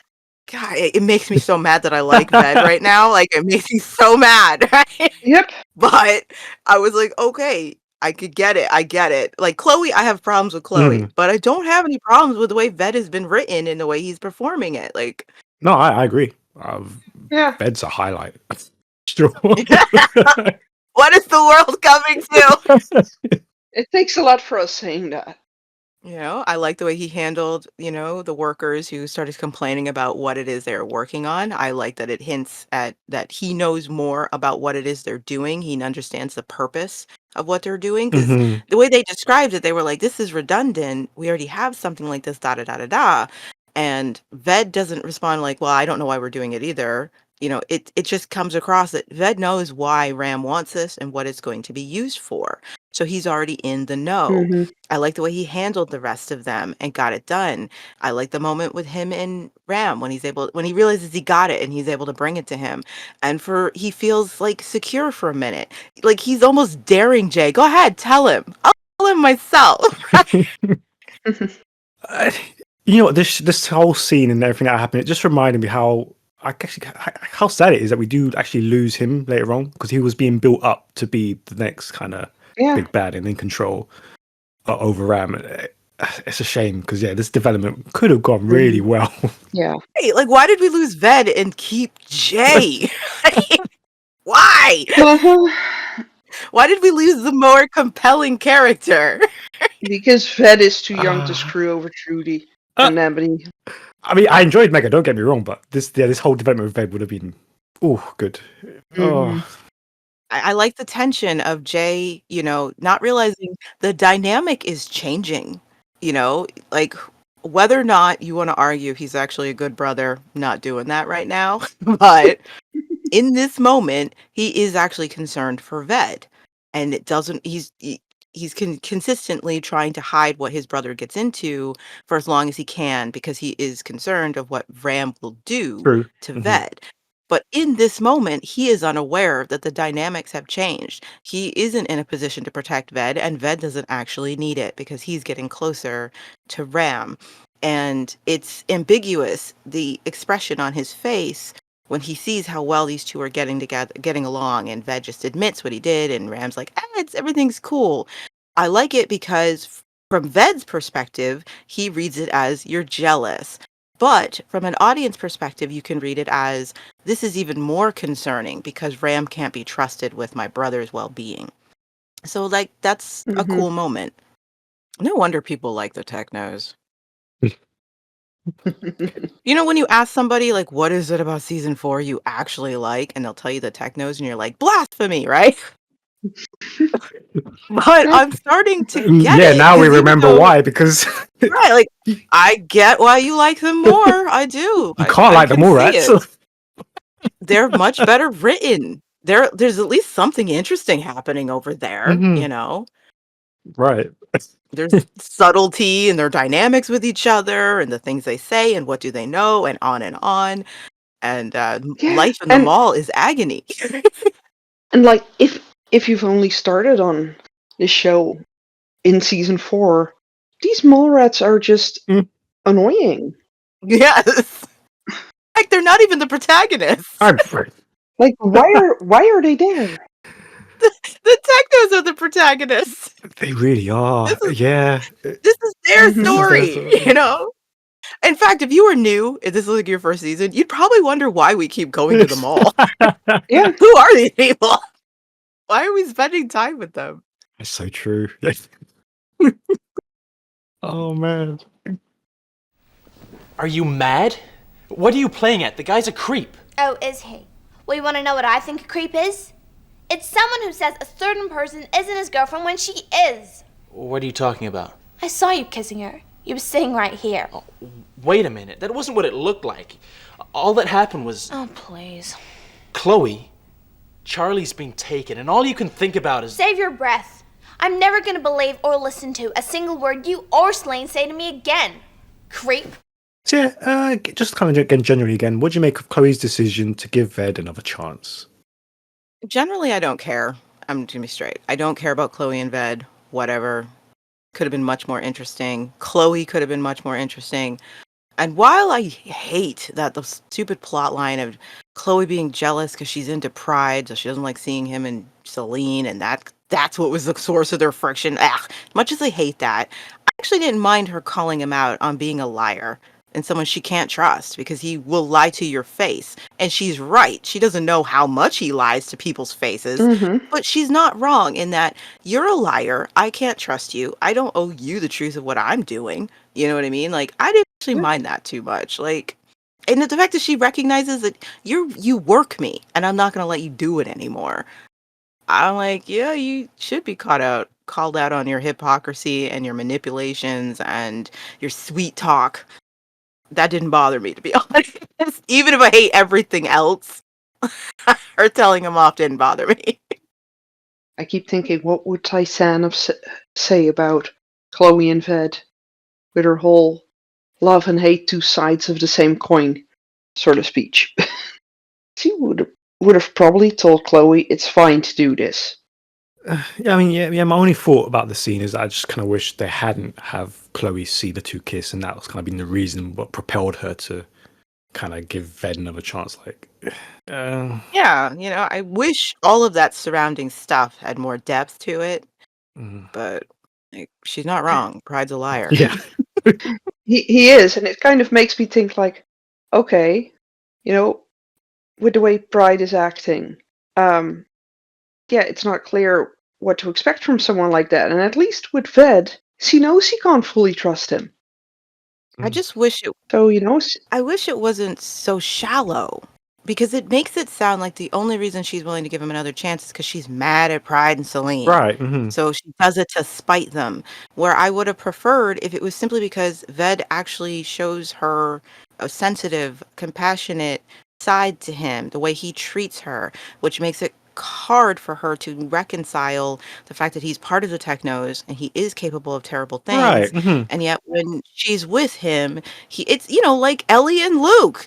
God, it makes me so mad that I like Ved right now. Like, it makes me so mad, right? Yep. But I was like, okay, I could get it. I get it. Like, Chloe, I have problems with Chloe, Mm. but I don't have any problems with the way Ved has been written and the way he's performing it. Like, No, I agree. Yeah. Bed's a highlight. Sure. what is the world coming to? It takes a lot for us saying that. I like the way he handled, the workers who started complaining about what it is they're working on. I like that it hints at that he knows more about what it is they're doing. He understands the purpose of what they're doing. Because Hmm. the way they described it, they were like, this is redundant. We already have something like this, da da da da da. And Ved doesn't respond like, well, I don't know why we're doing it either. It just comes across that Ved knows why Ram wants this and what it's going to be used for. So he's already in the know. Hmm. I like the way he handled the rest of them and got it done. I like the moment with him and Ram when he realizes he got it and he's able to bring it to him. And he feels like secure for a minute. Like he's almost daring Jay. Go ahead, tell him. I'll tell him myself. Uh, this whole scene and everything that happened, it just reminded me how sad it is that we do actually lose him later on, because he was being built up to be the next kind of Yeah. big bad and in control over Ram. It's a shame because this development could have gone really well. Yeah. Hey, like, why did we lose Ved and keep Jay? Why? Uh-huh. Why did we lose the more compelling character? Because Ved is too young to screw over Trudy and Ebony. I mean, I enjoyed Mega, don't get me wrong, but this whole development with Ved would have been good. Mhm. I like the tension of Jay, not realizing the dynamic is changing, like whether or not you want to argue he's actually a good brother, not doing that right now. But in this moment, he is actually concerned for Ved. And it doesn't, he's consistently trying to hide what his brother gets into for as long as he can because he is concerned of what Ram will do True. to Mhm. Ved. But in this moment, he is unaware that the dynamics have changed. He isn't in a position to protect Ved, and Ved doesn't actually need it because he's getting closer to Ram. And it's ambiguous, the expression on his face when he sees how well these two are getting along, and Ved just admits what he did, and Ram's like, everything's cool. I like it because from Ved's perspective, he reads it as you're jealous. But from an audience perspective, you can read it as this is even more concerning because Ram can't be trusted with my brother's well-being. So, like, that's a cool moment. No wonder people like the technos. When you ask somebody, like, what is it about season 4 you actually like? And they'll tell you the technos, and you're like, blasphemy, right? But I'm starting to get it. Now we 'cause even remember though- why, because Right, like, I get why you like them more. I do. you can't like them all, right? So, They're much better written. There's at least something interesting happening over there, Mhm. Right. There's subtlety in their dynamics with each other and the things they say and what do they know and on and on. And Yeah, life in the mall is agony. And like if you've only started on this show in season 4, These mole rats are just Mm. annoying. Yes. Like they're not even the protagonists. Like, why are they there? The technos are the protagonists. They really are. This is Yeah. this is their Mhm. This is their story, story. In fact, if you were new, if this is like your first season, you'd probably wonder why we keep going to the mall. Yeah. Who are these people? Why are we spending time with them? It's so true. Oh man. Are you mad? What are you playing at? The guy's a creep. Oh, is he? Well, you want to know what I think a creep is? It's someone who says a certain person isn't his girlfriend when she is. What are you talking about? I saw you kissing her. You were sitting right here. Oh, wait a minute. That wasn't what it looked like. All that happened was... Oh, please. Cloe, Charlie's been taken, and all you can think about is... Save your breath. I'm never going to believe or listen to a single word you or SALENE say to me again. Creep. So yeah, just kind of again generally again, what do you make of Chloe's decision to give Ved another chance? Generally, I don't care. I'm gonna be straight. I don't care about Chloe and Ved. Whatever. Could have been much more interesting. Chloe could have been much more interesting. And while I hate that the stupid plot line of Chloe being jealous because she's into Pride, so she doesn't like seeing him and SALENE, and that's what was the source of their friction. Much as I hate that, I actually didn't mind her calling him out on being a liar and someone she can't trust because he will lie to your face. And she's right. She doesn't know how much he lies to people's faces, Mhm. but she's not wrong in that you're a liar. I can't trust you. I don't owe you the truth of what I'm doing. You know what I mean? Like, I didn't actually mind that too much. Like, and the fact that she recognizes that you work me and I'm not going to let you do it anymore. I'm like, yeah, you should be called out on your hypocrisy and your manipulations and your sweet talk. That didn't bother me, to be honest. Even if I hate everything else, her telling him off didn't bother me. I keep thinking, what would Tysan say about Chloe and Ved with her whole love and hate, two sides of the same coin sort of speech? She would have probably told Chloe it's fine to do this. Yeah, I mean, yeah. My only thought about the scene is that I just kind of wish they hadn't have Chloe see the two kiss, and that was kind of been the reason what propelled her to kind of give Ved another chance. Like, Yeah, I wish all of that surrounding stuff had more depth to it, but like, she's not wrong. Pride's a liar. yeah, He is, and it kind of makes me think like, okay, with the way Pride is acting, yeah, it's not clear what to expect from someone like that. And at least with Ved, she knows she can't fully trust him. I just wish it. So, I wish it wasn't so shallow because it makes it sound like the only reason she's willing to give him another chance is because she's mad at Pride and SALENE. right. So she does it to spite them. Where I would have preferred if it was simply because Ved actually shows her a sensitive, compassionate side to him, the way he treats her, which makes it hard for her to reconcile the fact that he's part of the Technos and he is capable of terrible Right. things. And yet when she's with him, it's like Ellie and Luke.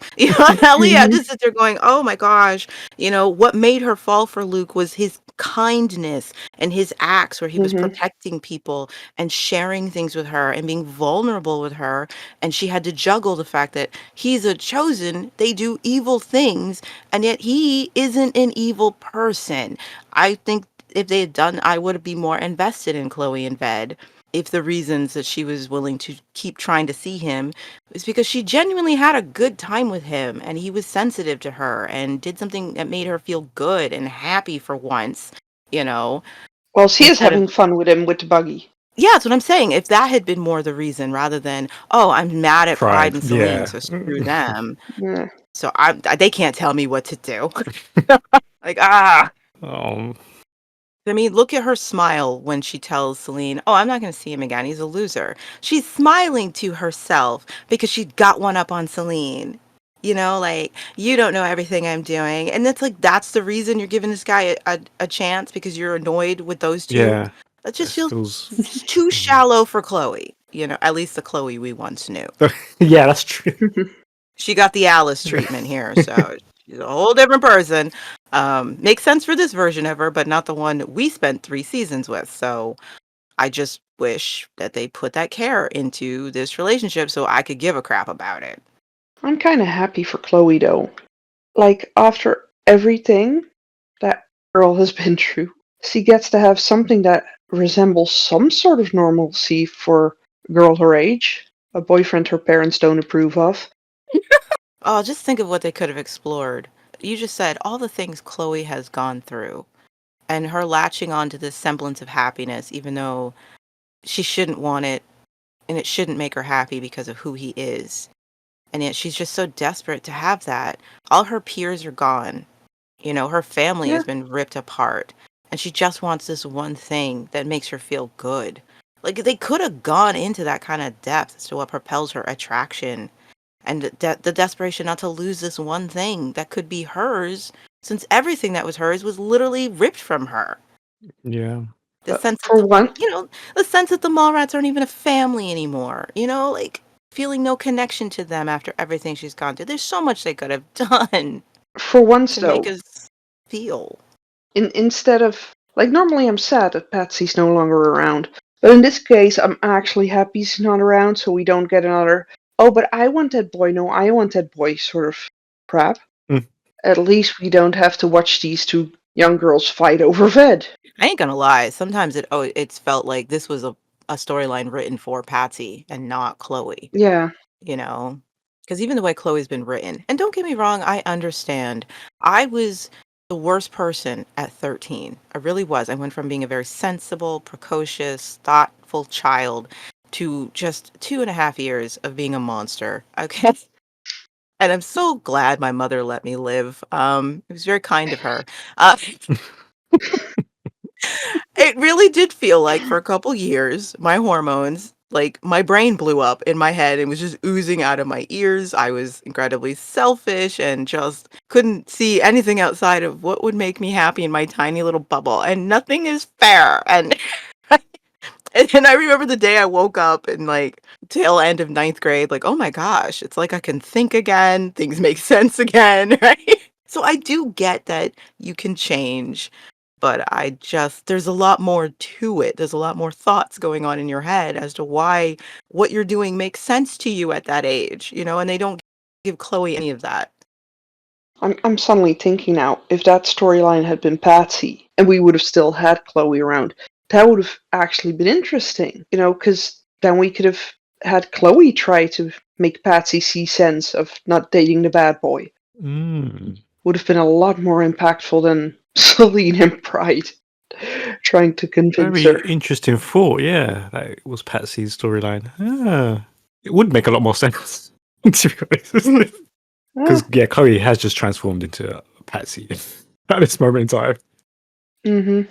Ellie, I just sit there going, oh my gosh, what made her fall for Luke was his kindness and his acts where he was protecting people and sharing things with her and being vulnerable with her. And she had to juggle the fact that he's a chosen, they do evil things, and yet he isn't an evil person. I think if they had done, I would be more invested in Chloe and Ved if the reasons that she was willing to keep trying to see him is because she genuinely had a good time with him and he was sensitive to her and did something that made her feel good and happy for once, Well, she is having fun with him with the buggy. Yeah, that's what I'm saying. If that had been more the reason rather than, oh, I'm mad at Pride and SALENE, yeah. so screw them. Yeah. So they can't tell me what to do. Like, Oh. I mean, look at her smile when she tells SALENE, oh, I'm not going to see him again. He's a loser. She's smiling to herself because she got one up on SALENE. Like, you don't know everything I'm doing. And it's like, that's the reason you're giving this guy a chance because you're annoyed with those two. Yeah. That just feels too shallow for Chloe. At least the Chloe we once knew. Yeah, that's true. She got the Alice treatment here, so she's a whole different person. Makes sense for this version of her, but not the one we spent 3 seasons with. So I just wish that they put that care into this relationship so I could give a crap about it. I'm kind of happy for Chloe though. Like, after everything that girl has been through, she gets to have something that resembles some sort of normalcy for a girl her age, a boyfriend her parents don't approve of. Oh, just think of what they could have explored. You just said all the things Chloe has gone through and her latching on to this semblance of happiness, even though she shouldn't want it and it shouldn't make her happy because of who he is. And yet she's just so desperate to have that. All her peers are gone. You know, her family Yeah. has been ripped apart. And she just wants this one thing that makes her feel good. Like, they could have gone into that kind of depth as to what propels her attraction and the desperation not to lose this one thing that could be hers, since everything that was hers was literally ripped from her. Yeah. The sense that For one, the sense that the Mallrats aren't even a family anymore. Like feeling no connection to them after everything she's gone through. There's so much they could have done for once to though, make us feel. instead of, like, normally I'm sad that Patsy's no longer around, but in this case I'm actually happy she's not around, so we don't get another, oh, but I want that boy, no, I want that boy sort of crap. Mm. At least we don't have to watch these two young girls fight over Ved. I ain't gonna lie. Sometimes it's felt like this was a storyline written for Patsy and not Chloe. Yeah. Because even the way Chloe's been written, and don't get me wrong, I understand. I was the worst person at 13. I really was. I went from being a very sensible, precocious, thoughtful child to just 2.5 years of being a monster. Okay. And I'm so glad my mother let me live. It was very kind of her. Uh, It really did feel like for a couple years, my hormones, like my brain blew up in my head and was just oozing out of my ears. I was incredibly selfish and just couldn't see anything outside of what would make me happy in my tiny little bubble. And nothing is fair. And and I remember the day I woke up in like tail end of ninth grade, like, oh my gosh, it's like I can think again, things make sense again, right? So I do get that you can change, but there's a lot more to it. There's a lot more thoughts going on in your head as to why what you're doing makes sense to you at that age, and they don't give Chloe any of that. I'm suddenly thinking now, if that storyline had been Patsy and we would have still had Chloe around, that would have actually been interesting, because then we could have had Chloe try to make Patsy see sense of not dating the bad boy. Mm. Would have been a lot more impactful than Selene and Pride trying to convince Very her. interesting thought. Yeah, that was Patsy's storyline. It would make a lot more sense, to be honest. Because Chloe has just transformed into Patsy at this moment in time. Mm-hmm.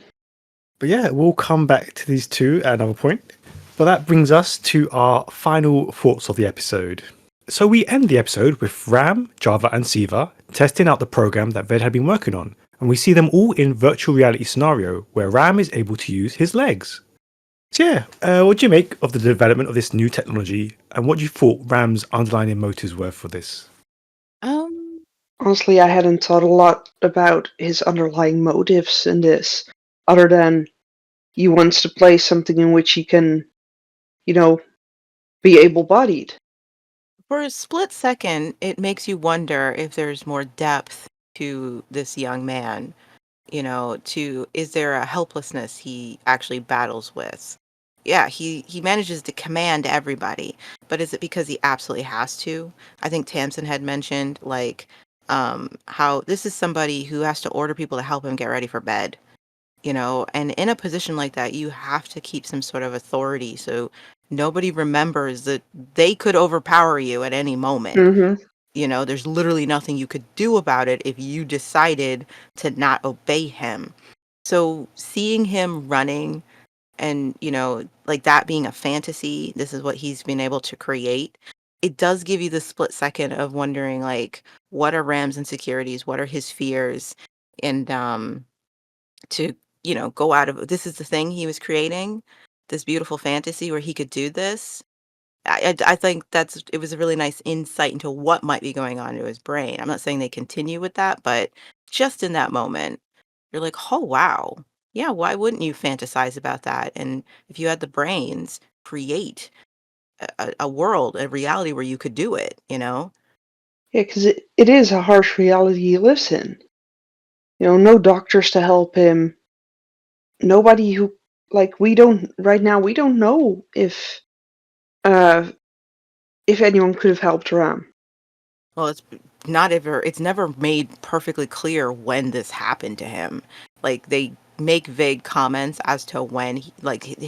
But yeah, we'll come back to these two at another point. But that brings us to our final thoughts of the episode. So we end the episode with Ram, Java, and SIVA testing out the program that Ved had been working on, and we see them all in virtual reality scenario where Ram is able to use his legs. So yeah, what do you make of the development of this new technology, and what do you thought Ram's underlying motives were for this? Honestly, I hadn't thought a lot about his underlying motives in this, other than he wants to play something in which he can, be able-bodied. For a split second, it makes you wonder if there's more depth to this young man, is there a helplessness he actually battles with? Yeah, he manages to command everybody, but is it because he absolutely has to? I think Tamsin had mentioned, like, how this is somebody who has to order people to help him get ready for bed, and in a position like that, you have to keep some sort of authority so nobody remembers that they could overpower you at any moment. Mm-hmm. There's literally nothing you could do about it if you decided to not obey him. So seeing him running and, like that being a fantasy, this is what he's been able to create. It does give you the split second of wondering, like, what are Ram's insecurities? What are his fears? And to, go out of this is the thing he was creating, this beautiful fantasy where he could do this. I think it was a really nice insight into what might be going on in his brain. I'm not saying they continue with that, but just in that moment, you're like, oh wow, yeah, why wouldn't you fantasize about that? And if you had the brains, create a world, a reality where you could do it, you know? Yeah, because it is a harsh reality he lives in. No doctors to help him. Nobody who, like, right now, we don't know uh, if anyone could have helped Ram. Well, it's never made perfectly clear when this happened to him. Like they make vague comments as to when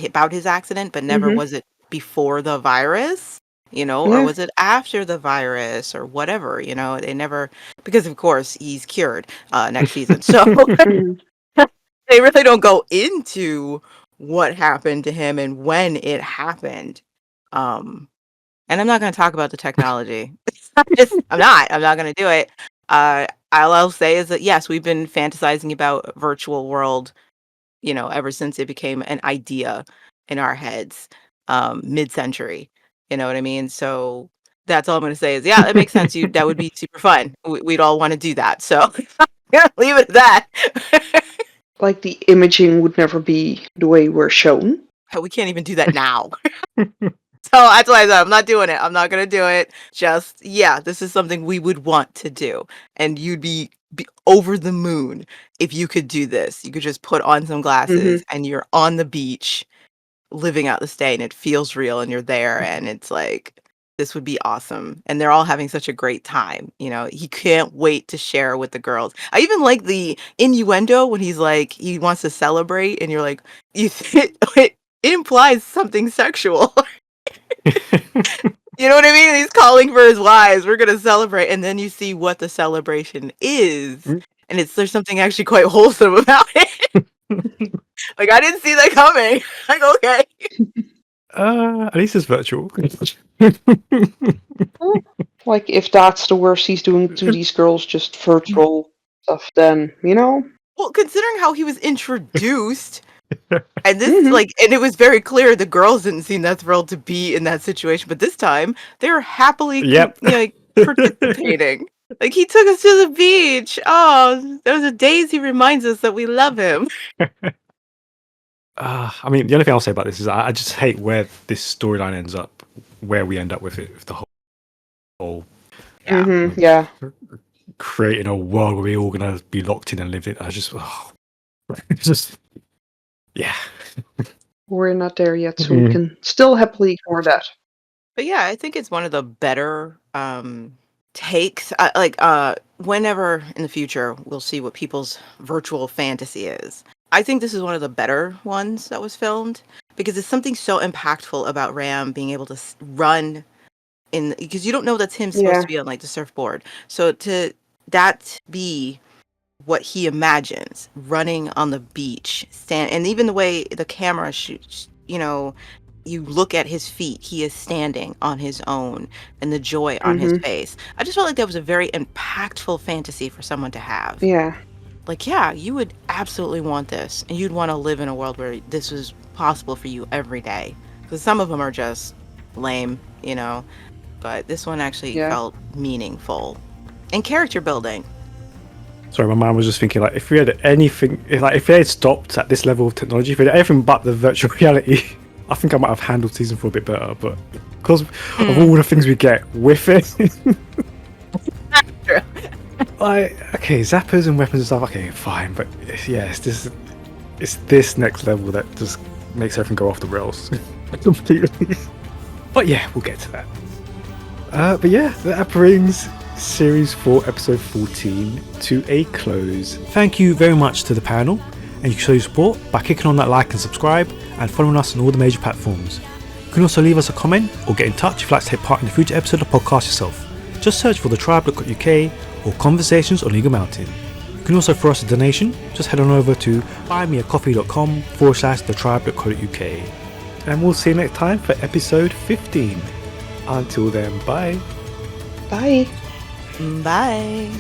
about his accident, but never Hmm. was it before the virus, or Yeah. was it after the virus or whatever, they never, because of course he's cured next season. So Mhm. they really don't go into what happened to him and when it happened. Um and I'm not going to talk about the technology. I'm not going to do it. All I'll say is that yes, we've been fantasizing about a virtual world, ever since it became an idea in our heads, mid-century. You know what I mean? So that's all I'm going to say is, yeah, that makes sense. That would be super fun. We'd all want to do that. So yeah, leave it at that. Like the imaging would never be the way we're shown. We can't even do that now. So that's why I said I'm not doing it. I'm not gonna do it. Just yeah, this is something we would want to do, and you'd be over the moon if you could do this. You could just put on some Hmm. glasses and you're on the beach, living out the stay, and it feels real, and you're there, and it's like this would be awesome. And they're all having such a great time. He can't wait to share with the girls. I even like the innuendo when he's like he wants to celebrate, and you're like it implies something sexual. You know what I mean? He's calling for his wives. We're gonna celebrate, and then you see what the celebration is, and there's something actually quite wholesome about it. Like I didn't see that coming. Like okay, At least it's virtual. Like, if that's the worst he's doing to these girls, just virtual stuff, then, well, considering how he was introduced, and Hmm. and it was very clear the girls didn't seem that thrilled to be in that situation, but this time they were happily, Yep. like participating. Like he took us to the beach. Oh, those are days he reminds us that we love him. I mean, the only thing I'll say about this is I just hate where this storyline ends up, where we end up with it, with the whole Yeah. Hmm. Yeah. creating a world where we're all gonna be locked in and live it. It's just, yeah. We're not there yet, so we can still happily ignore that. But yeah, I think it's one of the better takes. Whenever in the future we'll see what people's virtual fantasy is. I think this is one of the better ones that was filmed because it's something so impactful about Ram being able to run because you don't know that's him supposed Yeah. to be on like the surfboard. So to that be what he imagines running on the beach, and even the way the camera shoots, you look at his feet, he is standing on his own, and the joy on his Hmm. face. I just felt like that was a very impactful fantasy for someone to have. Yeah. Like, yeah, you would absolutely want this, and you'd want to live in a world where this was possible for you every day. Because some of them are just lame, but this one actually Yeah. felt meaningful and character building. Sorry, my mind was just thinking, like, if we had anything, if they had stopped at this level of technology, if we had anything but the virtual reality, I think I might have handled season 4 a bit better. But because of all the things we get with it, True. like, okay, zappers and weapons and stuff, okay, fine. But yeah, it's this next level that just makes everything go off the rails completely. But yeah, we'll get to that. But yeah, that brings Series 4, Episode 14 to a close. Thank you very much to the panel, and you can show your support by clicking on that like and subscribe and following us on all the major platforms. You can also leave us a comment or get in touch if you'd like to take part in a future episode of the podcast yourself. Just search for thetribe.co.uk or Conversations on Eagle Mountain. You can also throw us a donation. Just head on over to buymeacoffee.com/thetribe.co.uk. And we'll see you next time for episode 15. Until then, bye. Bye. Bye.